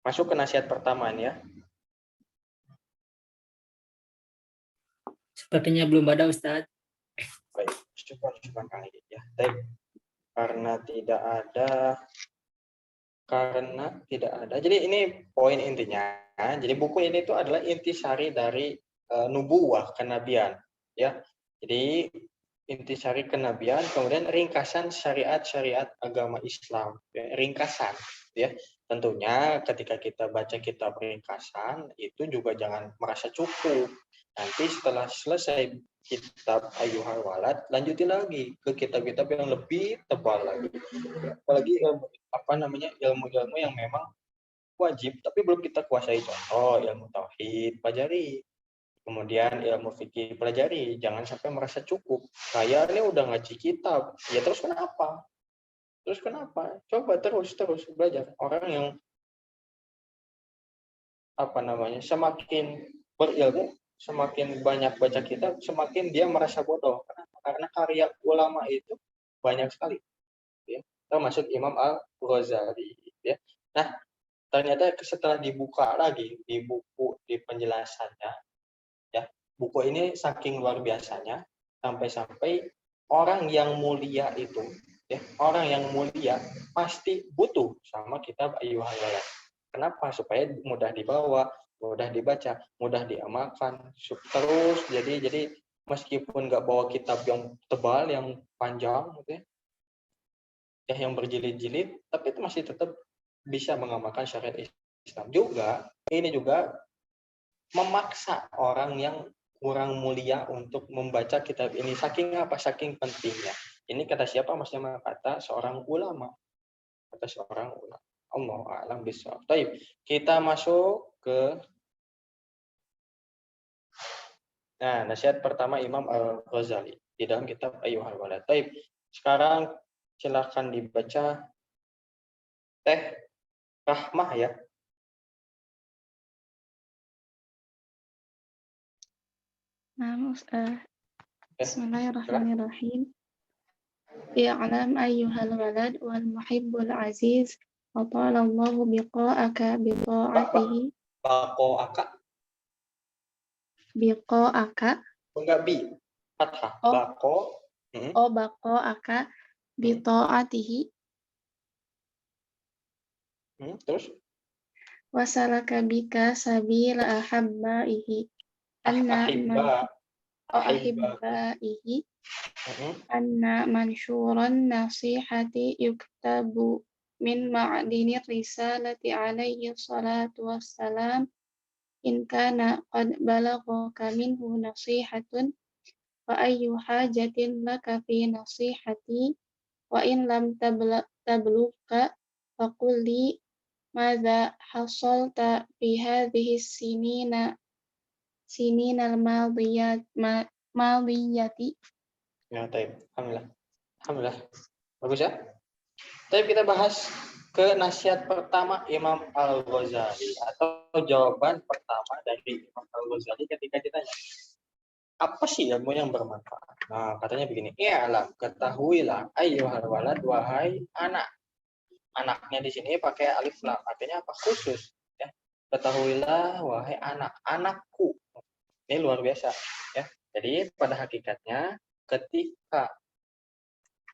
A: Masuk ke nasihat pertama nih ya.
B: Sepertinya belum ada Ustadz.
A: Baik, syukur kali ya. Baik. Karena tidak ada. Jadi ini poin intinya. Jadi buku ini itu adalah intisari dari nubuwah, kenabian, ya. Jadi intisari kenabian, kemudian ringkasan syariat-syariat agama Islam, ya, ringkasan, ya. Tentunya ketika kita baca kitab ringkasan itu juga jangan merasa cukup. Nanti setelah selesai kitab Ayyuhal Walad, lanjutin lagi ke kitab-kitab yang lebih tebal lagi. Apalagi ilmu-ilmu yang memang wajib tapi belum kita kuasai, contoh ilmu tauhid pelajari, kemudian ilmu fikih pelajari, jangan sampai merasa cukup. Saya ini udah ngaji kitab, ya terus kenapa coba terus belajar. Orang yang semakin berilmu, semakin banyak baca kitab, semakin dia merasa bodoh. Karena karya ulama itu banyak sekali, ya, termasuk Imam Al-Ghazali, ya. Nah, ternyata setelah dibuka lagi di buku, di penjelasannya, ya, buku ini saking luar biasanya sampai-sampai orang yang mulia itu, ya, orang yang mulia pasti butuh sama kitab Ayyuhal Walad. Kenapa? Supaya mudah dibawa, mudah dibaca, mudah diamalkan terus. Jadi meskipun nggak bawa kitab yang tebal, yang panjang, gitu ya, yang berjilid-jilid, tapi itu masih tetap bisa mengamalkan syariat Islam. Juga ini juga memaksa orang yang kurang mulia untuk membaca kitab ini. Saking apa? Saking pentingnya. Ini kata siapa, Mas Jamal? Kata seorang ulama. Allah a'lam bishawab. Baik, kita masuk ke nasihat pertama Imam Al-Ghazali di dalam kitab Ayyuhal Walad. Baik, sekarang silakan dibaca Teh Rahmah ya.
C: Bismillahirrahmanirrahim. I'lam ayyuhal walad wal muhibbul aziz
F: Atalallahu biqa'aka bita'atihi
A: Bako aka,
F: biqa'aka
A: enggak bi, fathah.
F: Oh.
A: Bako,
F: baqa'aka bita'atihi
A: terus
F: wasalaka bika sabila ahabbaihi anna man
A: ahibba,
F: ahibbaihi anna mansyuran nasihati yuktabu min ma'dini risalati alaihi salatu wassalam in kana qad balaghaka minhu nasihatun wa ayyu hajatin laka fi nasihati wa in lam tablugka faqul li madza hasalta fi hadhihi sinina al-madiyati.
A: Ya, taib. Alhamdulillah. Bagus ya. Tapi kita bahas ke nasihat pertama Imam Al-Ghazali atau jawaban pertama dari Imam Al-Ghazali ketika ditanya, apa sih ilmu yang bermanfaat? Nah, katanya begini, alam, ketahuilah ayyuhal walad, wahai anak. Anaknya di sini pakai alif lam, artinya apa? Khusus, ya. Ketahuilah wahai anak, anakku. Ini luar biasa, ya. Jadi pada hakikatnya ketika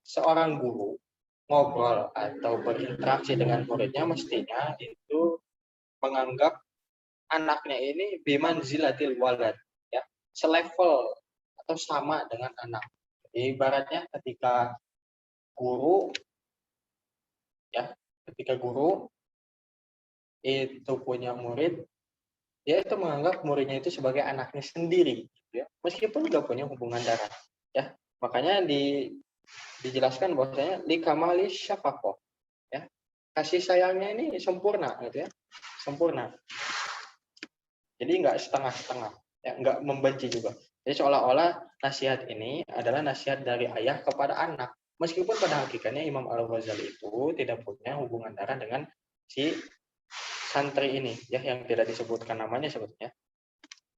A: seorang guru ngobrol atau berinteraksi dengan muridnya, mestinya itu menganggap anaknya ini bimanzilatil walad, ya, selevel atau sama dengan anak. Jadi ibaratnya ketika guru itu punya murid, dia itu menganggap muridnya itu sebagai anaknya sendiri, ya, meskipun nggak punya hubungan darah, ya. Makanya dijelaskan bahwasanya likamali syafaqah, ya, kasih sayangnya ini sempurna, gitu ya, sempurna. Jadi nggak setengah-setengah, ya, nggak membenci juga. Jadi seolah-olah nasihat ini adalah nasihat dari ayah kepada anak, meskipun pada hakikatnya Imam Al-Ghazali itu tidak punya hubungan darah dengan si santri ini, ya, yang tidak disebutkan namanya sebetulnya.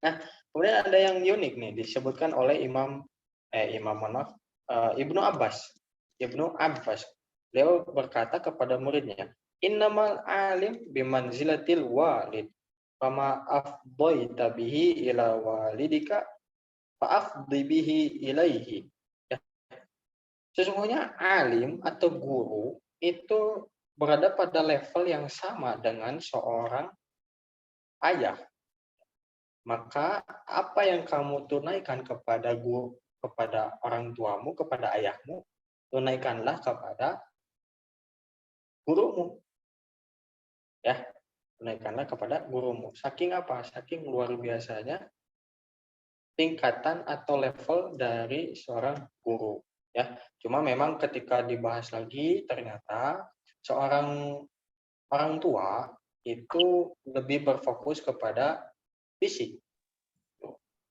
A: Nah, kemudian ada yang unik nih disebutkan oleh Ibnu Abbas. Beliau berkata kepada muridnya, innamal alim bimanzilatil walid, fama afdaita bihi ila walidika fa afdi bihi ilaihi. Ya. Sesungguhnya alim atau guru itu berada pada level yang sama dengan seorang ayah. Maka apa yang kamu tunaikan kepada guru, kepada orang tuamu, kepada ayahmu, tunaikanlah kepada gurumu. Ya, tunaikanlah kepada gurumu. Saking apa? Saking luar biasanya tingkatan atau level dari seorang guru. Ya, cuma memang ketika dibahas lagi ternyata seorang orang tua itu lebih berfokus kepada fisik.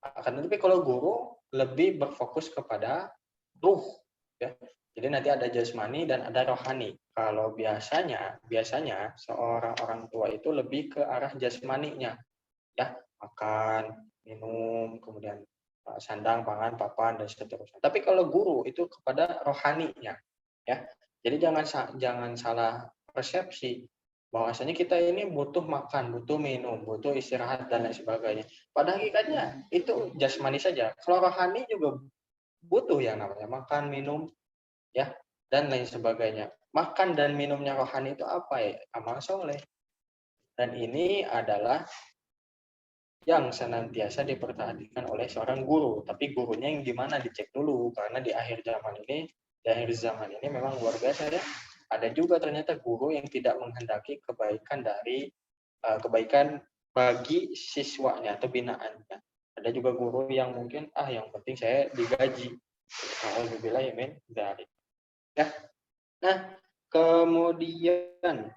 A: Akan tetapi kalau guru lebih berfokus kepada ruh, ya. Jadi nanti ada jasmani dan ada rohani. Kalau biasanya seorang orang tua itu lebih ke arah jasmaninya, ya, makan, minum, kemudian sandang, pangan, papan, dan seterusnya. Tapi kalau guru itu kepada rohaninya, ya. Jadi jangan salah persepsi bahwasanya kita ini butuh makan, butuh minum, butuh istirahat dan lain sebagainya. Pada hakikatnya itu jasmani saja. Kalau rohani juga butuh yang namanya makan, minum, ya, dan lain sebagainya. Makan dan minumnya rohani itu apa ya? Amal soleh. Dan ini adalah yang senantiasa diperhatikan oleh seorang guru. Tapi gurunya yang gimana dicek dulu, karena di akhir zaman ini memang luar biasa, ya. Ada juga ternyata guru yang tidak menghendaki kebaikan bagi siswanya atau binaannya. Ada juga guru yang mungkin yang penting saya digaji. Alhamdulillah, amin. Ya. Nah, kemudian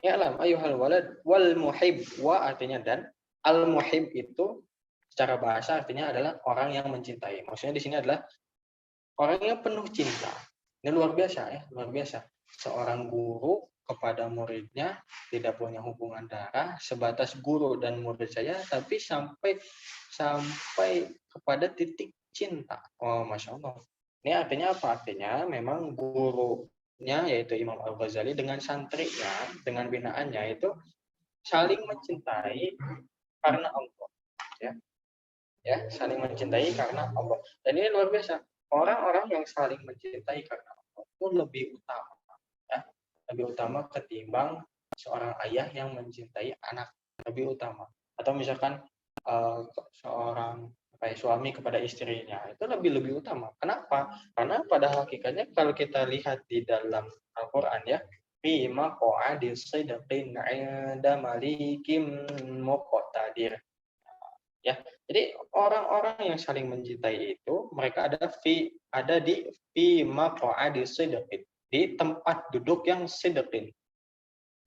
A: alam ayyuhal walad wal muhib, wa artinya dan, al muhib itu secara bahasa artinya adalah orang yang mencintai. Maksudnya di sini adalah orang yang penuh cinta. Ini luar biasa, ya, luar biasa. Seorang guru kepada muridnya tidak punya hubungan darah, sebatas guru dan murid saya, tapi sampai kepada titik cinta. Oh, masya Allah. Ini artinya apa? Artinya memang guru muridnya yaitu Imam Al-Ghazali dengan santrinya, dengan binaannya itu saling mencintai karena Allah, ya. Ya, saling mencintai karena Allah. Dan ini luar biasa. Orang-orang yang saling mencintai karena Allah itu lebih utama, ya. Lebih utama ketimbang seorang ayah yang mencintai anak, lebih utama. Atau misalkan seorang suami kepada istrinya itu lebih utama. Kenapa? Karena pada hakikatnya kalau kita lihat di dalam Al-Qur'an ya, bima qa'adi sidqin 'inda malikim muqtadir. Ya, jadi orang-orang yang saling mencintai itu mereka ada di maq'adi sidqin, di tempat duduk yang sidqin,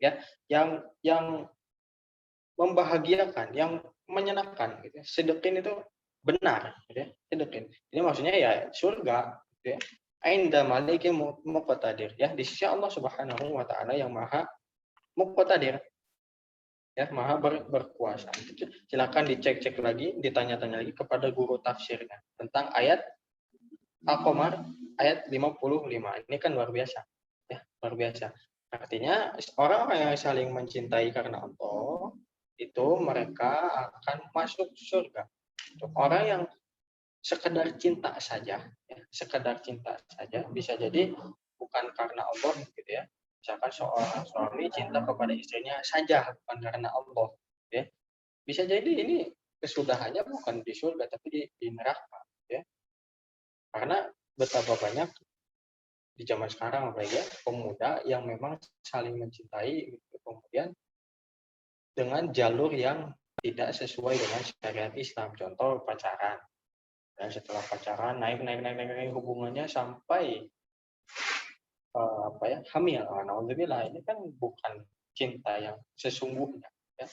A: ya, yang membahagiakan, yang menyenangkan gitu. Sidqin itu benar, gitu ya. Sidqin. Ini maksudnya ya surga, gitu ya. Ainda malikin muqtadir, ya, di sisi Allah Subhanahu wa taala yang Maha Muqtadir. Ya, Maha berkuasa. Silakan dicek-cek lagi, ditanya-tanya lagi kepada guru tafsirnya tentang ayat Al-Qamar ayat 55. Ini kan luar biasa. Ya, luar biasa. Artinya orang-orang yang saling mencintai karena Allah itu mereka akan masuk surga. Untuk orang yang sekedar cinta saja, ya, sekedar cinta saja, bisa jadi bukan karena Allah gitu ya. Misalkan seorang suami cinta kepada istrinya saja bukan karena Allah, ya. Bisa jadi ini kesudahannya bukan di surga tapi di neraka, ya. Karena betapa banyak di zaman sekarang apalagi ya, pemuda yang memang saling mencintai gitu, kemudian dengan jalur yang tidak sesuai dengan syariat Islam, contoh pacaran. Dan setelah pacaran naik hubungannya sampai hamil. Alhamdulillah, ini kan bukan cinta yang sesungguhnya, ya.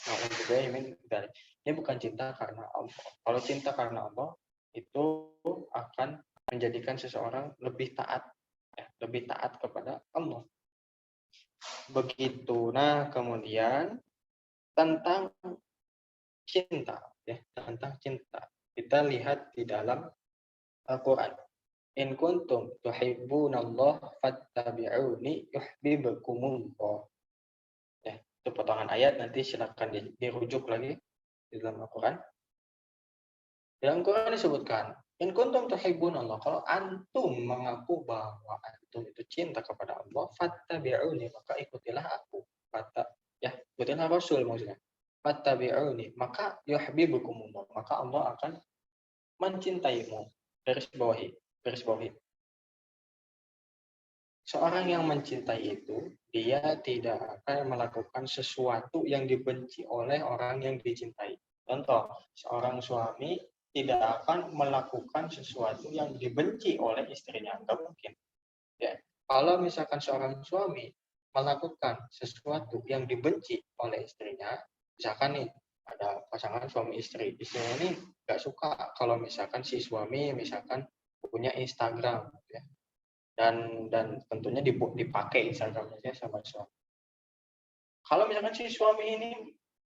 A: Ini bukan cinta karena Allah. Kalau cinta karena Allah itu akan menjadikan seseorang lebih taat, ya, lebih taat kepada Allah. Begitu. Nah, kemudian tentang cinta, ya, tentang cinta. Kita lihat di dalam Al-Quran. In kuntum tuhibbunallah fattabi'uni yuhibbukumullah. Ya, itu potongan ayat, nanti silakan dirujuk lagi di dalam Al-Quran. Di dalam Al-Quran disebutkan, in kuntum tuhibbunallah, kalau antum mengaku bahwa antum itu cinta kepada Allah, fattabi'uni, maka ikutilah aku. Ikutilah Rasul maksudnya. Fattabi'uni, maka yuhibbukumullah, maka Allah akan mencintaimu. Garis bawahi. Seorang yang mencintai itu, dia tidak akan melakukan sesuatu yang dibenci oleh orang yang dicintai. Contoh, seorang suami tidak akan melakukan sesuatu yang dibenci oleh istrinya. Enggak mungkin. Ya. Kalau misalkan seorang suami melakukan sesuatu yang dibenci oleh istrinya, misalkan nih, ada pasangan suami istri. Istrinya ini nggak suka kalau misalkan si suami misalkan punya Instagram, ya. Dan tentunya dipakai Instagramnya sama suami. Kalau misalkan si suami ini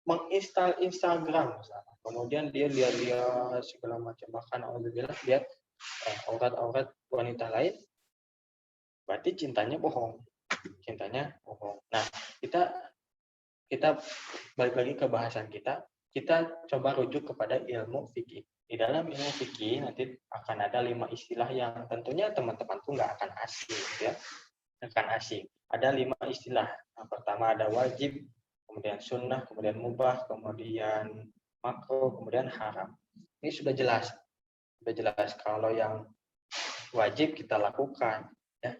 A: menginstal Instagram, misalkan, kemudian dia lihat segala macam, bahkan alhamdulillah lihat aurat-aurat wanita lain, berarti cintanya bohong. Nah, kita balik lagi ke bahasan kita coba rujuk kepada ilmu fikih. Di dalam ilmu fikih nanti akan ada 5 istilah yang tentunya teman-teman tuh nggak akan asing, ya. Akan asing. Ada 5 istilah. Yang pertama ada wajib, kemudian sunnah, kemudian mubah, kemudian makruh, kemudian haram. Ini sudah jelas. Kalau yang wajib kita lakukan, ya.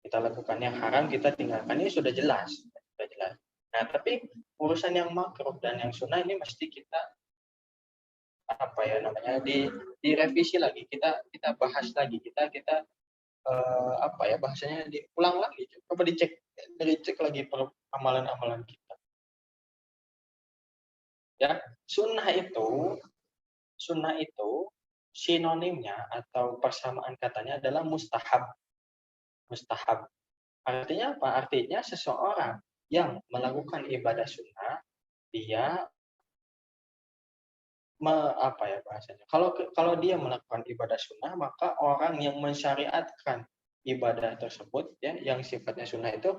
A: Kita lakukan, yang haram kita tinggalkan, ini sudah jelas. Nah, tapi urusan yang makruh dan yang sunnah ini mesti kita direvisi lagi, kita bahas lagi, kita bahasanya diulang lagi, coba dicek lagi amalan-amalan kita. Ya, sunnah itu sinonimnya atau persamaan katanya adalah mustahab. Artinya apa? Artinya seseorang yang melakukan ibadah sunnah, dia bahasanya. Kalau dia melakukan ibadah sunnah, maka orang yang mensyariatkan ibadah tersebut ya yang sifatnya sunnah itu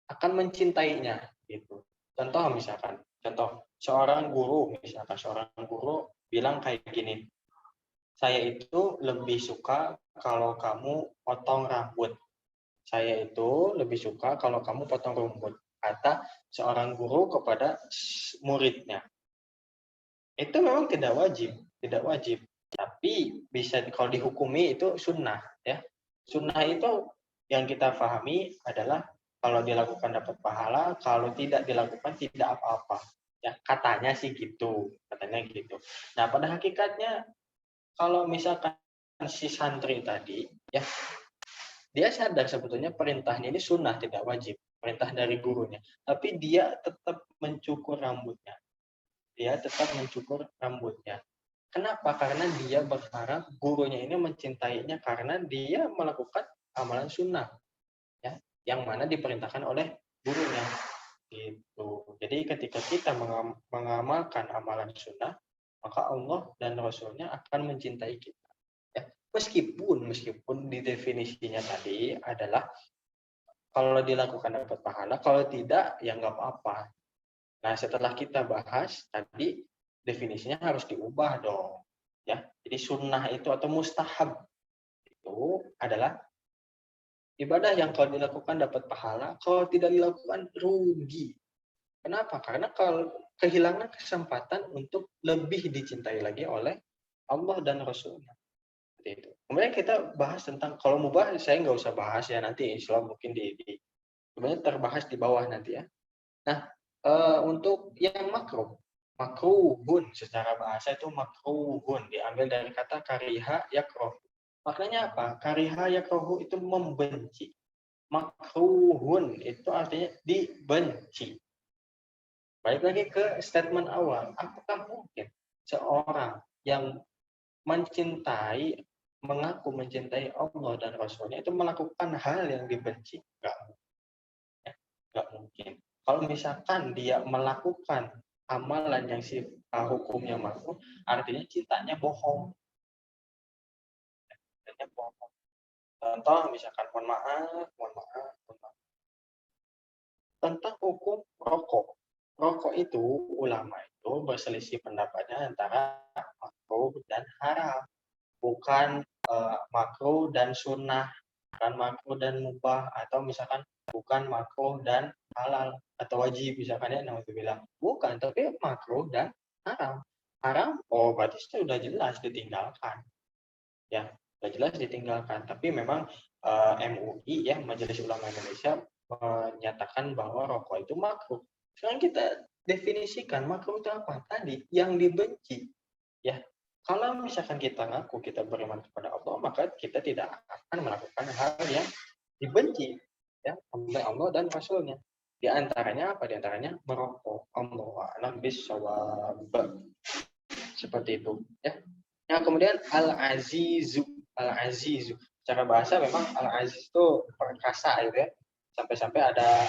A: akan mencintainya gitu. Contoh seorang guru bilang kayak gini, saya itu lebih suka kalau kamu potong rambut. Saya itu lebih suka kalau kamu potong rambut. Kata seorang guru kepada muridnya. Itu memang tidak wajib. Tapi bisa kalau dihukumi itu sunnah ya. Sunnah itu yang kita pahami adalah kalau dilakukan dapat pahala, kalau tidak dilakukan tidak apa-apa. Ya, katanya sih gitu, Nah, pada hakikatnya kalau misalkan si santri tadi ya dia sadar sebetulnya perintahnya ini sunnah tidak wajib, perintah dari gurunya, tapi dia tetap mencukur rambutnya. Kenapa? Karena dia berharap gurunya ini mencintainya karena dia melakukan amalan sunnah ya, yang mana diperintahkan oleh gurunya. Gitu. Jadi ketika kita mengamalkan amalan sunnah, maka Allah dan Rasulnya akan mencintai kita. Ya. Meskipun di definisinya tadi adalah kalau dilakukan dapat pahala, kalau tidak ya nggak apa-apa. Nah setelah kita bahas tadi definisinya harus diubah dong. Ya, jadi sunnah itu atau mustahab itu adalah ibadah yang kalau dilakukan dapat pahala, kalau tidak dilakukan rugi. Kenapa? Karena kalau kehilangan kesempatan untuk lebih dicintai lagi oleh Allah dan Rasulnya. Seperti itu. Kemudian kita bahas tentang kalau mubah, saya nggak usah bahas ya nanti insya Allah mungkin sebenarnya terbahas di bawah nanti ya. Nah, untuk yang makruhun secara bahasa itu makruhun diambil dari kata kariha yakroh. Maknanya apa? Kariha yakrohu itu membenci. Makruhun itu artinya dibenci. Balik lagi ke statement awal. Apakah mungkin seorang yang mengaku mencintai Allah dan Rasulnya itu melakukan hal yang dibenci? Nggak mungkin. Kalau misalkan dia melakukan amalan yang hukumnya makruh, artinya cintanya bohong. Contoh misalkan mohon maaf. Tentang hukum rokok. Rokok itu ulama itu berselisih pendapatnya antara makruh dan haram. Bukan makruh dan sunnah, bukan makruh dan mubah, atau misalkan bukan makruh dan halal atau wajib misalkan ya, naudzubillah. Bukan, tapi makruh dan haram. Haram, berarti sudah jelas ditinggalkan. Ya, sudah jelas ditinggalkan. Tapi memang MUI ya, Majelis Ulama Indonesia menyatakan bahwa rokok itu makruh. Sekarang kita definisikan makruh itu apa? Tadi yang dibenci. Ya, kalau misalkan kita ngaku kita beriman kepada Allah, maka kita tidak akan melakukan hal yang dibenci ya oleh Allah dan Rasulnya. Di antaranya apa? Di antaranya merokok. Allahu a'lam bishawab. Seperti itu ya. Nah, kemudian al-azizu. Secara bahasa memang al-aziz itu perkasa gitu ya. Sampai-sampai ada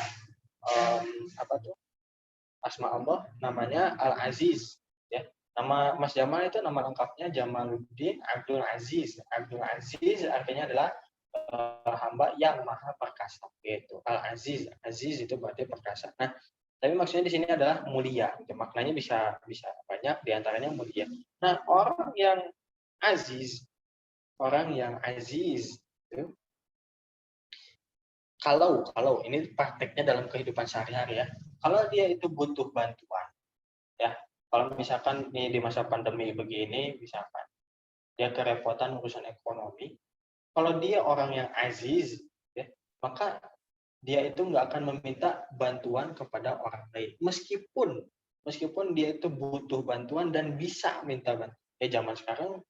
A: asma Allah namanya al-aziz ya. Nama Mas Jamal itu nama lengkapnya Jamaluddin Abdul Aziz. Abdul Aziz artinya adalah hamba yang maha perkasa gitu. Al-Aziz itu berarti perkasa. Nah, tapi maksudnya di sini adalah mulia. Maknanya bisa banyak, diantaranya mulia. Nah, orang yang aziz itu, kalau ini prakteknya dalam kehidupan sehari-hari ya, kalau dia itu butuh bantuan ya, kalau misalkan ini di masa pandemi begini, misalkan dia kerepotan urusan ekonomi, kalau dia orang yang aziz ya, maka dia itu nggak akan meminta bantuan kepada orang lain, meskipun dia itu butuh bantuan dan bisa minta bantuan. Ya zaman sekarang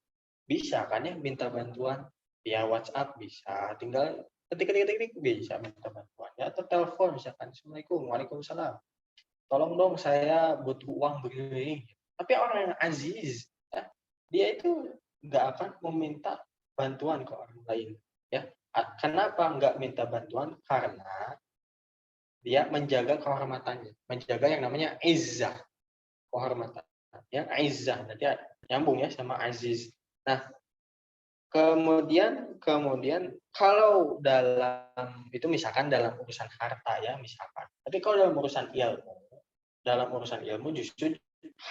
A: bisa kan ya minta bantuan via WhatsApp, bisa tinggal ketik bisa minta bantuan ya, atau telepon misalkan, Assalamualaikum, Waalaikumsalam, tolong dong saya butuh uang begini. Tapi orang yang aziz ya, dia itu nggak akan meminta bantuan ke orang lain ya. Kenapa nggak minta bantuan? Karena dia menjaga kehormatannya, menjaga yang namanya izzah, kehormatan. Yang izzah nanti nyambung ya sama aziz. Nah, Kemudian kalau itu misalkan dalam urusan harta ya misalkan. Tapi kalau dalam urusan ilmu justru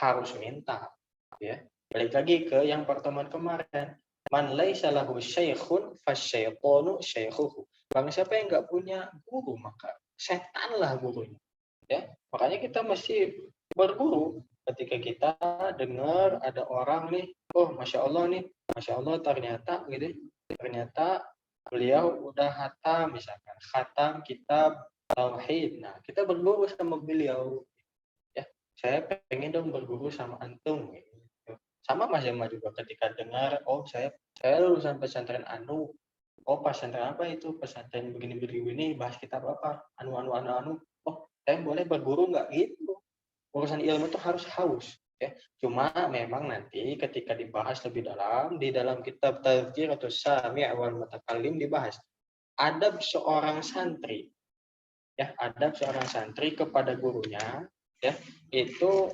A: harus minta ya. Balik lagi ke yang pertemuan kemarin. Man laisa lahu syaikhun fasyaitonu syaikhuhu. Bang siapa yang enggak punya guru maka setanlah gurunya. Ya. Makanya kita mesti berguru ketika kita dengar ada orang nih, oh masya Allah nih, masya Allah ternyata beliau udah khatam misalkan, khatam kitab tauhid. Nah kita berguru sama beliau, ya saya pengen dong berguru sama antum. Gitu. Sama Mas Jama juga ketika dengar, oh saya lulusan pesantren anu, oh pesantren apa itu, pesantren begini bahas kitab apa, anu, oh saya boleh berguru nggak gitu. Urusan ilmu itu harus haus ya. Cuma memang nanti ketika dibahas lebih dalam di dalam kitab Tazkiratus Sami' wal Mutakallim dibahas adab seorang santri ya, adab seorang santri kepada gurunya ya, itu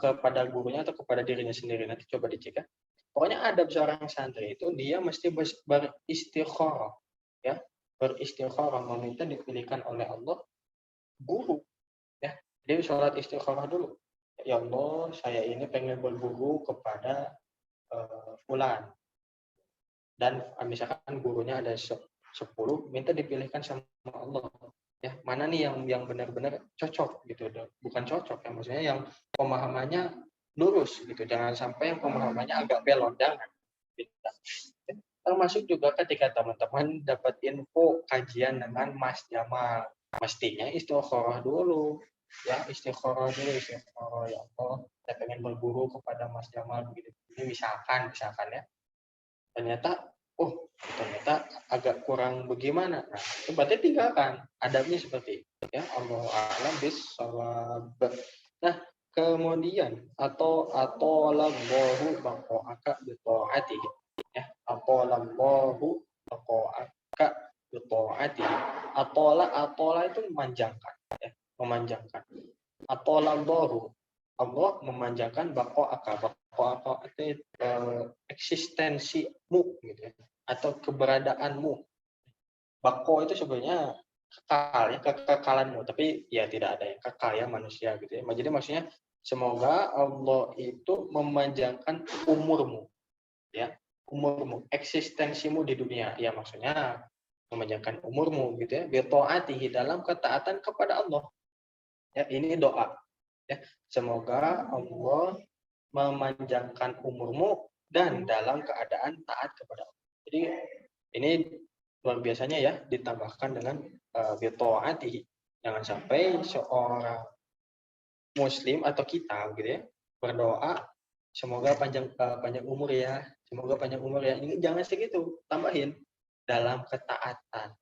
A: kepada gurunya atau kepada dirinya sendiri, nanti coba dicek ya. Pokoknya adab seorang santri itu dia mesti beristikharah ya, beristikharah meminta dipilihkan oleh Allah guru ya. Dia sholat istikharah dulu. Ya Allah, saya ini pengen berguru kepada fulan. Dan misalkan gurunya ada 10, minta dipilihkan sama Allah. Ya, mana nih yang benar-benar cocok gitu. Bukan cocok ya, maksudnya yang pemahamannya lurus gitu. Jangan sampai yang pemahamannya agak belok, jangan. Termasuk juga ketika teman-teman dapat info kajian dengan Mas Jamal, mestinya istikharah dulu. Ya istikharah ya Allah, saya pengen berguru kepada Mas Jamal begitu. Ini misalkan ya, ternyata agak kurang bagaimana. Nah, itu berarti tinggalkan adabnya seperti itu ya. Allahu a'lam bissawab. Nah, kemudian atau atolallahu baqa'aka bi ta'atihi ya, atolallahu baqa'aka bi ta'atihi. Atola itu memanjangkan ya, memanjangkan. Atolallahu, Allah memanjangkan baqa'aka itu eksistensimu gitu ya, atau keberadaanmu. Bako itu sebenarnya kekal ya, kekekalanmu, tapi ya tidak ada yang kekal ya manusia gitu ya. Jadi maksudnya semoga Allah itu memanjangkan umurmu ya, umurmu, eksistensimu di dunia. Ya maksudnya memanjangkan umurmu gitu ya, bi taatihi, dalam ketaatan kepada Allah. Ya, ini doa. Ya, semoga Allah memanjangkan umurmu dan dalam keadaan taat kepada Allah. Jadi ini luar biasanya ya, ditambahkan dengan bi taatihi. Jangan sampai seorang muslim atau kita gitu ya berdoa semoga panjang umur ya, semoga panjang umur ya. Ini jangan segitu, tambahin dalam ketaatan.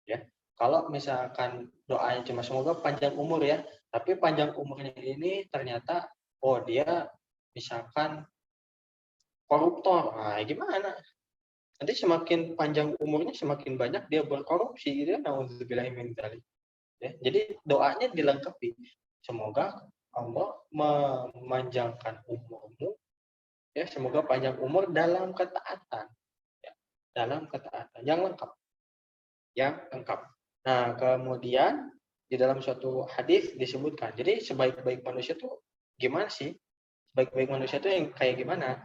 A: Ya. Kalau misalkan doanya cuma semoga panjang umur ya, tapi panjang umurnya ini ternyata dia misalkan koruptor, nah gimana? Nanti semakin panjang umurnya semakin banyak dia berkorupsi gitu ya. Nauzubillahi min dzalik. Ya, jadi doanya dilengkapi. Semoga Allah memanjangkan umurmu ya, semoga panjang umur dalam ketaatan. Ya, dalam ketaatan yang lengkap. Yang lengkap. Nah, kemudian di dalam suatu hadis disebutkan, jadi sebaik-baik manusia itu gimana sih? Sebaik-baik manusia itu yang kayak gimana?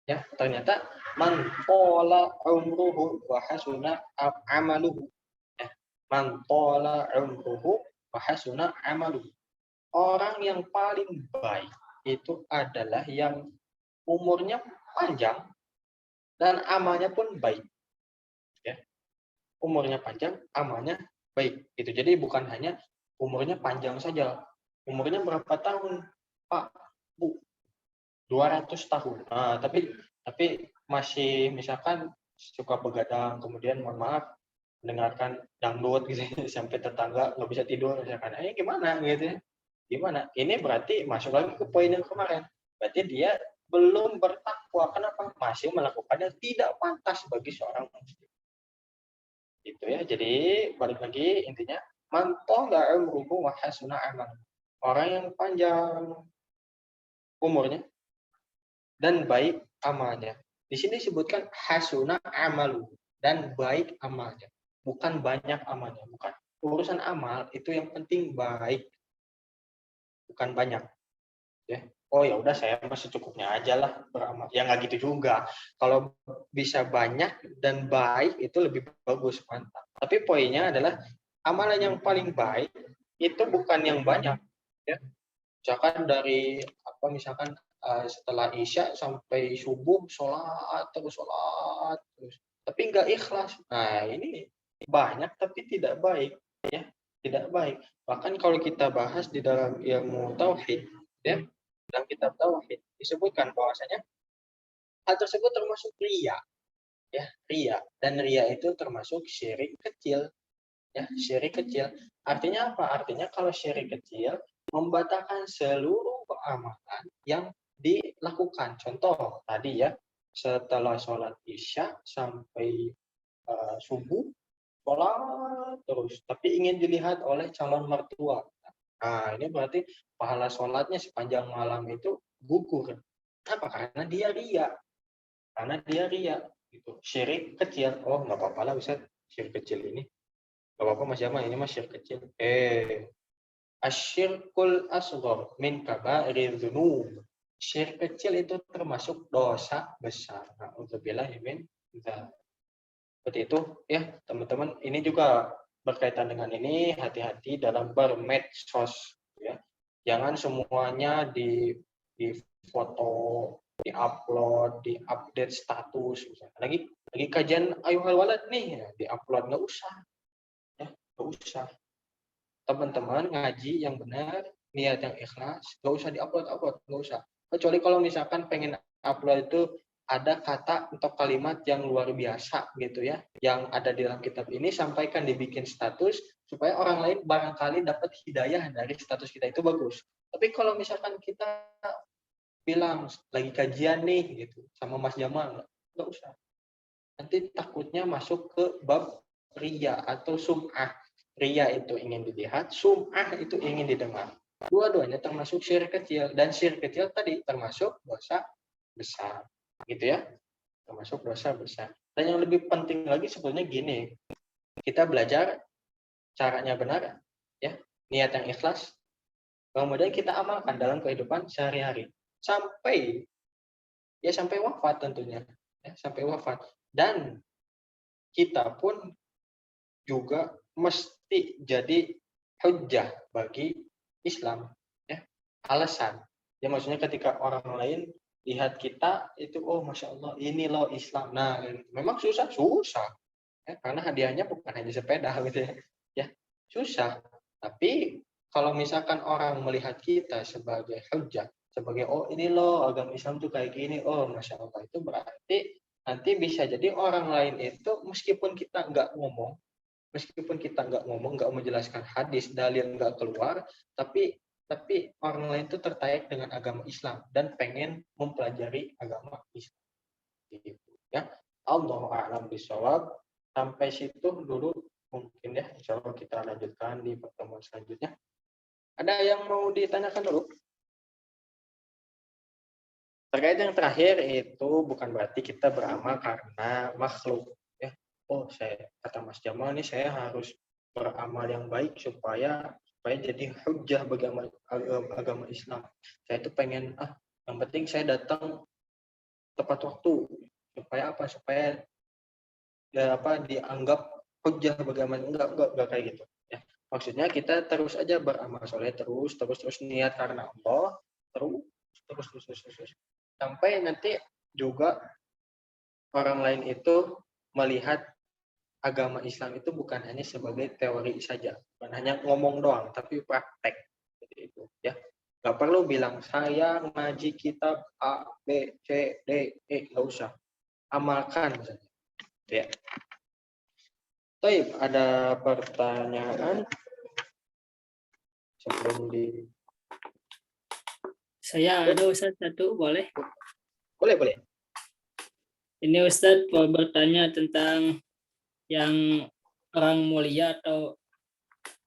A: Ya, ternyata man tola umruhu wa hasuna amaluhu. Ya, man tola umruhu wa hasuna amaluhu. Orang yang paling baik itu adalah yang umurnya panjang dan amalnya pun baik. Ya. Umurnya panjang, amalnya baik. Itu jadi bukan hanya umurnya panjang saja. Umurnya berapa tahun, Pak, Bu? 200 tahun. Nah, tapi masih misalkan suka begadang, kemudian mohon maaf mendengarkan dangdut gitu sampai tetangga nggak bisa tidur misalkan. Gimana gitu ya? Gimana? Ini berarti masuk lagi ke poin yang kemarin. Berarti dia belum bertakwa. Kenapa? Masih melakukannya tidak pantas bagi seorang muslim. Itu ya. Jadi balik lagi intinya mantola umruhu wa hasuna amal. Orang yang panjang umurnya dan baik amalnya. Di sini disebutkan hasuna amalu, dan baik amalnya, bukan banyak amalnya, bukan. Urusan amal itu yang penting baik, bukan banyak. Ya. Oh ya udah saya mah secukupnya aja lah beramal. Ya nggak gitu juga. Kalau bisa banyak dan baik itu lebih bagus, mantap. Tapi poinnya adalah amalan yang paling baik itu bukan yang banyak. Ya. Misalkan dari misalkan setelah Isya sampai subuh sholat terus, tapi nggak ikhlas. Nah ini banyak tapi tidak baik, ya tidak baik. Bahkan kalau kita bahas di dalam ilmu tauhid, ya dalam kitab tauhid disebutkan bahwasanya hal tersebut termasuk ria, ya ria, dan ria itu termasuk syirik kecil, ya syirik kecil. Artinya apa? Artinya kalau syirik kecil membatalkan seluruh amalan yang dilakukan. Contoh tadi ya, setelah sholat isya sampai subuh sholat terus, tapi ingin dilihat oleh calon mertua. Nah, ini berarti pahala sholatnya sepanjang malam itu gugur. Kenapa? Karena dia ria. Karena dia ria. Gitu. Syirik kecil. Oh, nggak apa-apa lah, Ustaz. Syirik kecil ini. Nggak apa-apa, Mas Jamal. Ini mah syirik kecil. Asyirkul asghar min kaba'iril dzunub. Syirik kecil itu termasuk dosa besar. Na'udzubillah min dzalik. Seperti itu, ya, teman-teman. Ini juga berkaitan dengan ini, hati-hati dalam bermedsos, ya. Jangan semuanya di foto, di-upload, di-update status misalnya. Lagi kajian Ayuhal Walad nih, ya, di-upload, nggak usah. Ya, nggak usah. Teman-teman ngaji yang benar, niat yang ikhlas, nggak usah di-upload, nggak usah. Kecuali kalau misalkan pengen upload itu ada kata atau kalimat yang luar biasa gitu ya, yang ada di dalam kitab ini, sampaikan, dibikin status supaya orang lain barangkali dapat hidayah dari status kita, itu bagus. Tapi kalau misalkan kita bilang lagi kajian nih gitu sama Mas Jamal, nggak usah. Nanti takutnya masuk ke bab riya atau sum'ah. Riya itu ingin dilihat, sum'ah itu ingin didengar. Dua-duanya termasuk syirik kecil, dan syirik kecil tadi termasuk dosa besar. Gitu ya, termasuk dosa besar. Dan yang lebih penting lagi sebetulnya gini, kita belajar caranya benar, ya, niat yang ikhlas, kemudian kita amalkan dalam kehidupan sehari-hari sampai wafat tentunya, ya, sampai wafat. Dan kita pun juga mesti jadi hujjah bagi Islam, ya, alasan. Ya maksudnya ketika orang lain lihat kita itu, oh masya Allah ini loh Islam. Nah memang susah ya, karena hadiahnya bukan hanya sepeda gitu ya, susah. Tapi kalau misalkan orang melihat kita sebagai hujjah, sebagai oh ini loh agama Islam tuh kayak gini, oh masya Allah, itu berarti nanti bisa jadi orang lain itu meskipun kita nggak ngomong, nggak menjelaskan hadis, dalil nggak keluar, tapi orang lain itu tertarik dengan agama Islam dan pengen mempelajari agama Islam. Gitu, ya. Allahu a'lam bishawab. Sampai situ dulu mungkin ya. Insya Allah kita lanjutkan di pertemuan selanjutnya. Ada yang mau ditanyakan dulu? Terkait yang terakhir itu bukan berarti kita beramal karena makhluk. Ya. Oh, kata Mas Jamal nih, saya harus beramal yang baik supaya jadi hujjah bagi agama Islam. Saya itu pengen yang penting saya datang tepat waktu supaya apa? Supaya dianggap hujjah bagi agama. Enggak kayak gitu. Ya. Maksudnya kita terus aja beramal soleh, terus niat karena Allah, terus sampai nanti juga orang lain itu melihat agama Islam itu bukan hanya sebagai teori saja, bukan hanya ngomong doang, tapi praktek. Seperti itu, ya. Nggak perlu bilang saya ngaji kitab A, B, C, D, E, nggak usah. Amalkan misalnya. Ya. Baik, ada pertanyaan sebelum
B: Saya ada Ustadz satu, boleh?
A: Boleh.
B: Ini Ustadz mau bertanya tentang yang orang mulia atau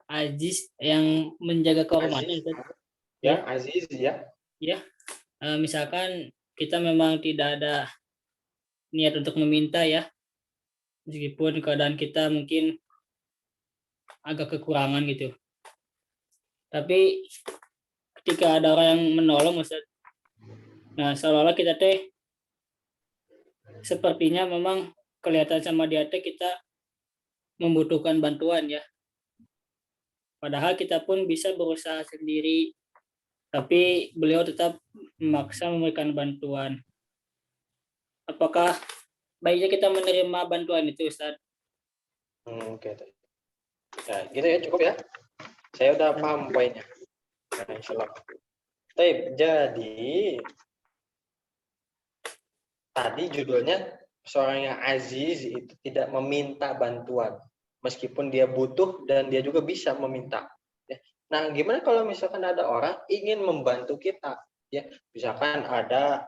B: aziz yang menjaga kehormatan.
A: Ya, aziz ya.
B: Ya, misalkan kita memang tidak ada niat untuk meminta ya, meskipun keadaan kita mungkin agak kekurangan gitu. Tapi ketika ada orang yang menolong Ustaz, nah seolah-olah kita teh sepertinya memang kelihatan sama dia teh kita membutuhkan bantuan ya. Padahal kita pun bisa berusaha sendiri, tapi beliau tetap memaksa memberikan bantuan. Apakah baiknya kita menerima bantuan itu, Ustaz?
A: Oke. Nah, gitu ya, cukup ya. Saya udah paham poinnya. Nah, insyaallah. Baik, jadi tadi judulnya seorang yang aziz itu tidak meminta bantuan meskipun dia butuh dan dia juga bisa meminta. Nah, gimana kalau misalkan ada orang ingin membantu kita? Ya, misalkan ada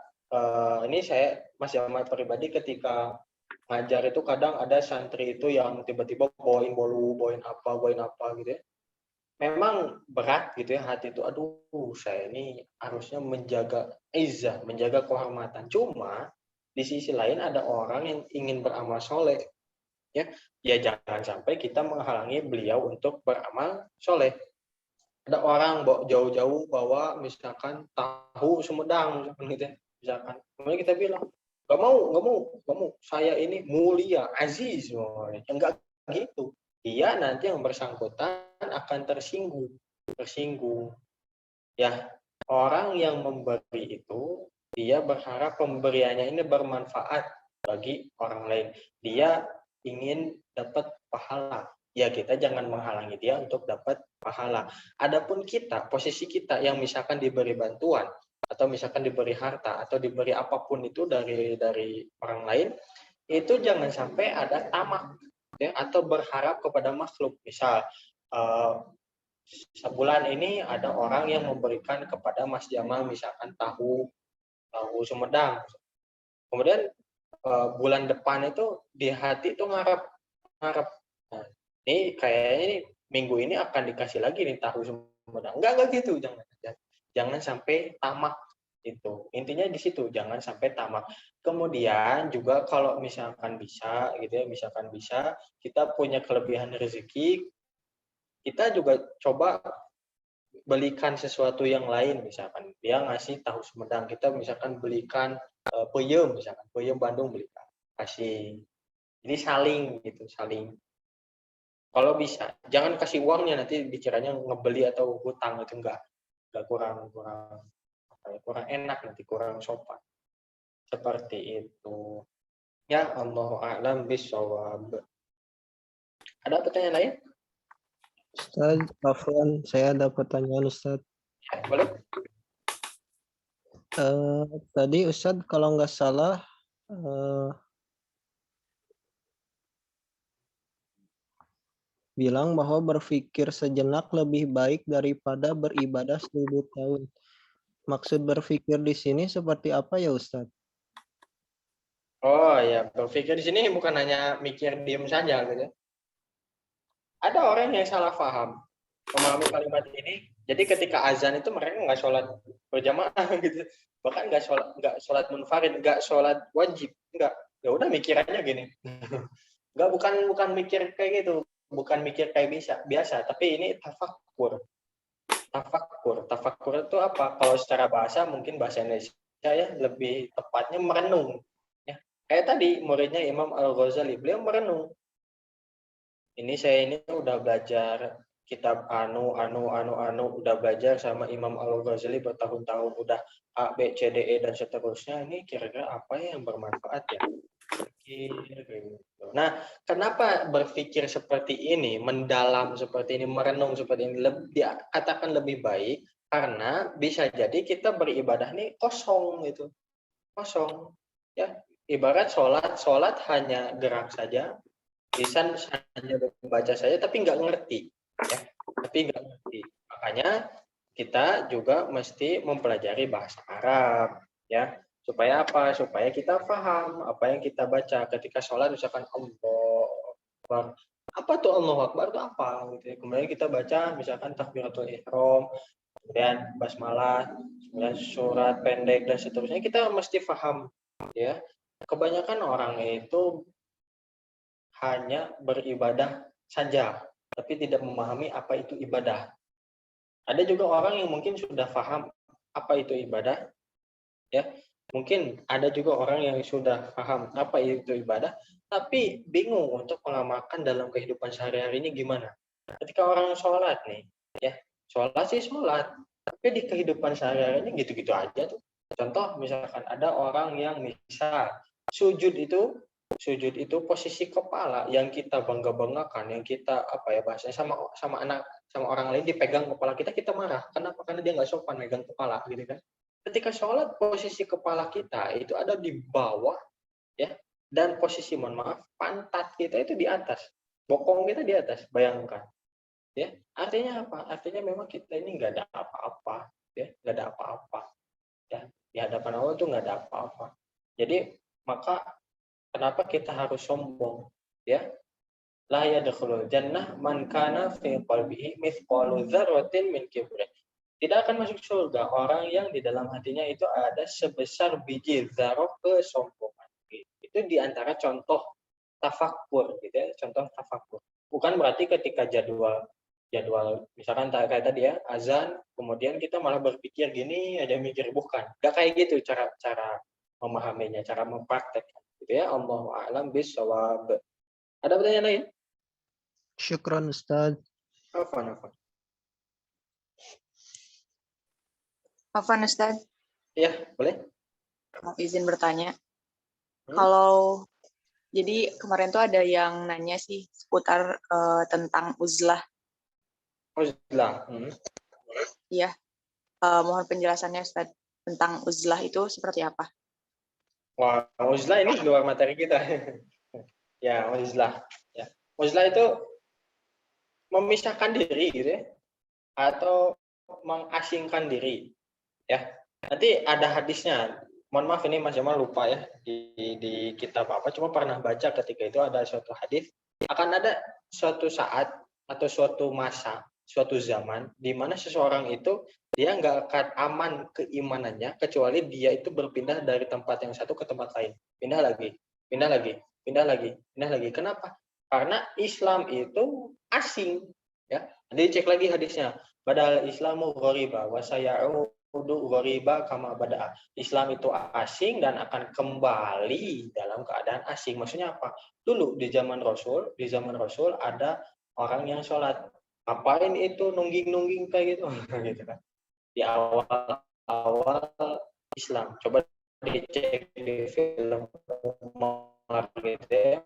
A: ini saya masih amat pribadi ketika ngajar itu kadang ada santri itu yang tiba-tiba bawain bolu, bawain apa gitu ya. Memang berat gitu ya hati itu. Aduh, saya ini harusnya menjaga izzah, menjaga kehormatan. Cuma di sisi lain ada orang yang ingin beramal soleh. Ya jangan sampai kita menghalangi beliau untuk beramal soleh. Ada orang jauh-jauh bawa misalkan tahu Sumedang misalkan gitu ya. Misalkan kemudian kita bilang gak mau, saya ini mulia, aziz, enggak gitu. Dia nanti yang bersangkutan akan tersinggung. Ya, orang yang memberi itu dia berharap pemberiannya ini bermanfaat bagi orang lain. Dia ingin dapat pahala. Ya, kita jangan menghalangi dia untuk dapat pahala. Adapun kita, posisi kita yang misalkan diberi bantuan atau misalkan diberi harta atau diberi apapun itu dari orang lain, itu jangan sampai ada tamak ya, atau berharap kepada makhluk. Misal sebulan ini ada orang yang memberikan kepada Mas Jamal misalkan tahu Sumedang. Kemudian bulan depan itu di hati itu ngarep. Nah, ini kayaknya ini minggu ini akan dikasih lagi nih tahu Sumedang. Enggak gitu, jangan sampai tamak itu. Intinya di situ, jangan sampai tamak. Kemudian juga kalau misalkan bisa gitu ya, kita punya kelebihan rezeki, kita juga coba belikan sesuatu yang lain, misalkan dia ngasih tahu Sumedang, kita misalkan belikan peyem, misalkan peyem Bandung belikan, kasih. Jadi saling. Kalau bisa, jangan kasih uangnya nanti dikiranya ngebeli atau hutang, itu enggak kurang enak, nanti kurang sopan. Seperti itu. Ya, Allahu a'lam bishawab. Ada pertanyaan lain?
E: Ustaz, Afwan, saya ada pertanyaan Ustaz.
A: Ya, boleh.
E: Tadi Ustaz kalau nggak salah bilang bahwa berpikir sejenak lebih baik daripada beribadah 1000 tahun. Maksud berpikir di sini seperti apa ya Ustaz?
A: Oh ya, berpikir di sini bukan hanya mikir diem saja gitu. Ada orang yang salah paham memahami kalimat ini. Jadi ketika azan itu mereka nggak sholat berjamaah gitu, bahkan nggak sholat munfarid, nggak sholat wajib, nggak. Ya udah mikirannya gini. Nggak, bukan mikir kayak gitu, bukan mikir kayak biasa, tapi ini tafakkur. Tafakkur itu apa? Kalau secara bahasa mungkin bahasa Indonesia ya lebih tepatnya merenung. Ya, kayak tadi muridnya Imam Al-Ghazali, beliau merenung. Saya udah belajar kitab udah belajar sama Imam Al-Ghazali bertahun-tahun, udah A, B, C, D, E dan seterusnya. Ini kira-kira apa yang bermanfaat ya? Nah, kenapa berpikir seperti ini, mendalam seperti ini, merenung seperti ini, dikatakan lebih baik karena bisa jadi kita beribadah nih kosong gitu, kosong. Ya, ibarat sholat hanya gerak saja, lisan hanya membaca saja, tapi nggak ngerti. Ya, Makanya kita juga mesti mempelajari bahasa Arab, ya. Supaya apa? Supaya kita paham apa yang kita baca ketika sholat, misalkan Allahu Akbar. Apa tuh Allahu Akbar itu apa? Gitu. Kemudian kita baca misalkan takbiratul ihram, kemudian basmalah, kemudian surat pendek dan seterusnya, kita mesti paham, ya. kebanyakan orang itu hanya beribadah saja, tapi tidak memahami apa itu ibadah. Ada juga orang yang mungkin sudah paham apa itu ibadah, ya. Mungkin ada juga orang yang sudah paham apa itu ibadah, tapi bingung untuk mengamalkan dalam kehidupan sehari-hari ini gimana. Ketika orang sholat nih, ya, sholat sih sholat, tapi di kehidupan sehari-hari ini gitu-gitu aja tuh. Contoh misalkan ada orang yang misal sujud itu posisi kepala yang kita bangga-banggakan, yang kita apa ya bahasanya sama orang lain dipegang kepala kita marah. Kenapa? Karena dia nggak sopan megang kepala gitu kan. Ketika sholat posisi kepala kita itu ada di bawah, ya, dan posisi mohon maaf pantat kita itu di atas, bokong kita di atas, bayangkan, ya. Artinya apa? Artinya memang kita ini nggak ada apa-apa, ya, nggak ada apa-apa, ya. Di hadapan Allah tuh nggak ada apa-apa. Jadi maka kenapa kita harus sombong, ya? La yadkhulul jannah man kana fi qalbihi mithqalu dzarratin min kibrin. Tidak akan masuk surga orang yang di dalam hatinya itu ada sebesar biji zarah kesombongan. Itu di antara contoh tafakur, gitu ya, contoh tafakur. Bukan berarti ketika jadwal misalkan kayak tadi ya, azan, kemudian kita malah berpikir gini aja mikir, bukan. Gak kayak gitu cara memahaminya, cara mempraktekkan. Gitu ya, Allahu a'lam bishawab. Ada pertanyaan lain?
E: Syukran Ustaz.
A: Afwan.
C: Afwan Ustaz,
A: Ya, boleh.
C: mau izin bertanya. Kalau jadi kemarin tuh ada yang nanya sih seputar tentang uzlah.
A: Uzlah.
C: Iya. Mohon penjelasannya Ustaz tentang uzlah itu seperti apa?
A: Wah, uzlah ini luar materi kita. Ya, uzlah. Ya. Uzlah itu memisahkan diri gitu ya, atau mengasingkan diri. Ya, nanti ada hadisnya. Mohon maaf ini Mas Jamal lupa ya di kitab apa. Cuma pernah baca ketika itu ada suatu hadis akan ada suatu saat atau suatu masa, suatu zaman di mana seseorang itu dia nggak akan aman keimanannya kecuali dia itu berpindah dari tempat yang satu ke tempat lain. Pindah lagi. Kenapa? Karena Islam itu asing. Ya, nanti cek lagi hadisnya. Badal Islamu ghoriba wa sayaudu ghoriba kama bada'a. Islam itu asing dan akan kembali dalam keadaan asing. Maksudnya apa? Dulu di zaman Rasul ada orang yang sholat. Ngapain itu nungging kayak gitu? Gitu kan. Di awal Islam. Coba dicek di film Umar gitu ya.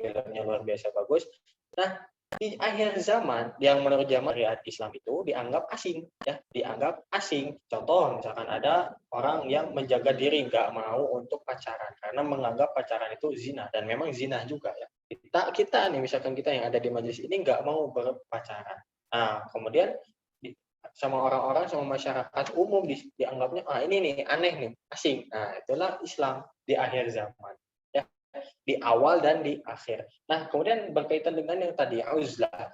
A: Filmnya luar biasa bagus. Nah, di akhir zaman yang menurut zaman syariat Islam itu dianggap asing, ya, dianggap asing. Contoh misalkan ada orang yang menjaga diri nggak mau untuk pacaran karena menganggap pacaran itu zina, dan memang zina juga ya. Kita nih misalkan kita yang ada di majelis ini nggak mau berpacaran. Nah, kemudian sama orang-orang sama masyarakat umum dianggapnya ini nih aneh nih, asing. Nah, itulah Islam di akhir zaman. Di awal dan di akhir. Nah, kemudian berkaitan dengan yang tadi uzlah.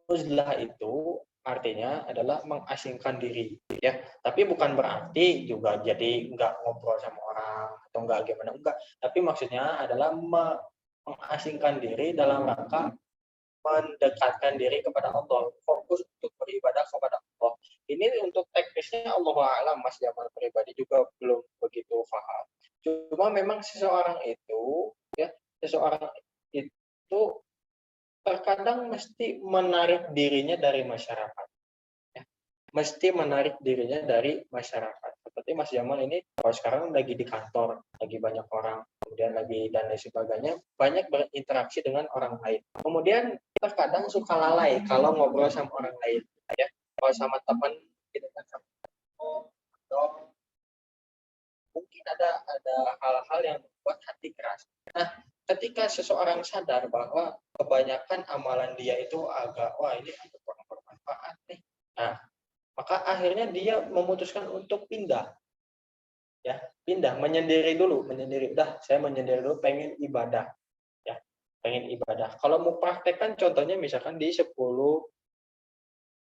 A: Uzlah itu artinya adalah mengasingkan diri, ya. Tapi bukan berarti juga jadi nggak ngobrol sama orang atau nggak gimana, enggak. Tapi maksudnya adalah mengasingkan diri dalam rangka mendekatkan diri kepada Allah, fokus untuk beribadah kepada Allah. Ini untuk teknisnya Allahu a'lam, Mas Jamal pribadi juga belum begitu paham. Cuma memang seseorang itu terkadang mesti menarik dirinya dari masyarakat. Ya. Mesti menarik dirinya dari masyarakat. Seperti Mas Jamal ini, kalau sekarang lagi di kantor, lagi banyak orang, kemudian lagi dan lain sebagainya, banyak berinteraksi dengan orang lain. Kemudian terkadang suka lalai kalau ngobrol sama orang lain. Ya. Kalau sama teman, gitu kan, mungkin ada hal-hal yang membuat hati keras. Nah, ketika seseorang sadar bahwa kebanyakan amalan dia itu ini kurang bermanfaat nih. Nah, maka akhirnya dia memutuskan untuk pindah. Ya, pindah, menyendiri dulu. Udah, saya menyendiri dulu, pengen ibadah. Ya, pengen ibadah. Kalau mau praktekkan contohnya misalkan di 10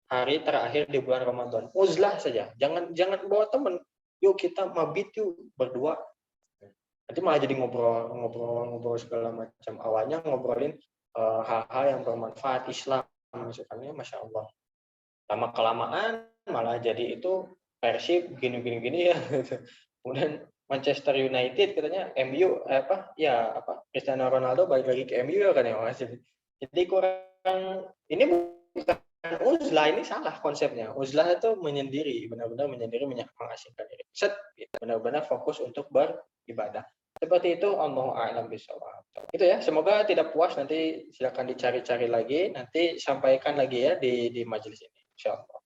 A: hari terakhir di bulan Ramadan. Uzlah saja. Jangan bawa teman. yuk kita mabit yuk berdua. Nanti malah jadi ngobrol segala macam. Awalnya ngobrolin hal-hal yang bermanfaat Islam, misalnya, masya Allah. Lama kelamaan malah jadi itu Persib gini ya. Kemudian Manchester United katanya MU Cristiano Ronaldo balik lagi ke MU ya kan ya Mas. Jadi kurang, ini bukan uzlah, ini salah konsepnya. Uzlah itu menyendiri, benar-benar menyendiri, mengasingkan diri. Benar-benar fokus untuk beribadah. Seperti itu, Allahu a'lam bishawab. Itu ya, semoga tidak puas, nanti silakan dicari-cari lagi, nanti sampaikan lagi ya di majelis ini, insyaallah.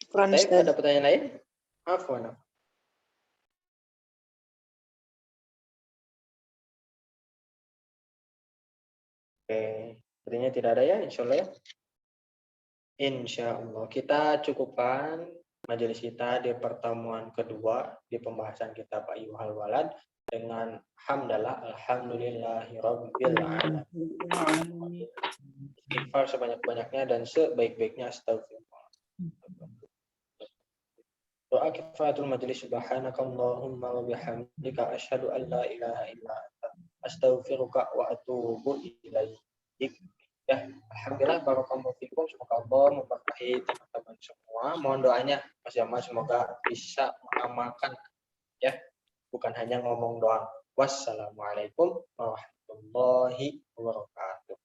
C: Kurang
A: Baik, ada pertanyaan lain? Afwan. Oke, sepertinya tidak ada ya, insya Allah ya. Insya Allah kita cukupkan majelis kita di pertemuan kedua di pembahasan kitab Ayyuhal Walad dengan hamdalah alhamdulillahirabbil alamin. Istighfar sebanyak-banyaknya dan sebaik-baiknya, astagfirullah. Doa kifaatul majlis, subhanakallahumma wa bihamdika asyhadu an la ilaha illa anta astaghfiruka wa atubu ilaik. Ya, alhamdulillah, barakallahu fikum. Semoga Allah memberkahi teman-teman semua. Mohon doanya Mas Jamal, semoga bisa mengamalkan ya, bukan hanya ngomong doang. Wassalamualaikum warahmatullahi wabarakatuh.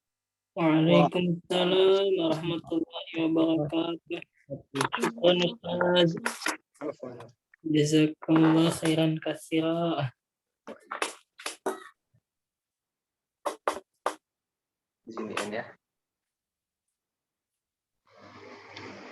B: Waalaikumsalam warahmatullahi wabarakatuh. Syukran Ustaz. Jazakallah khairan katsira.
A: Di sini ya.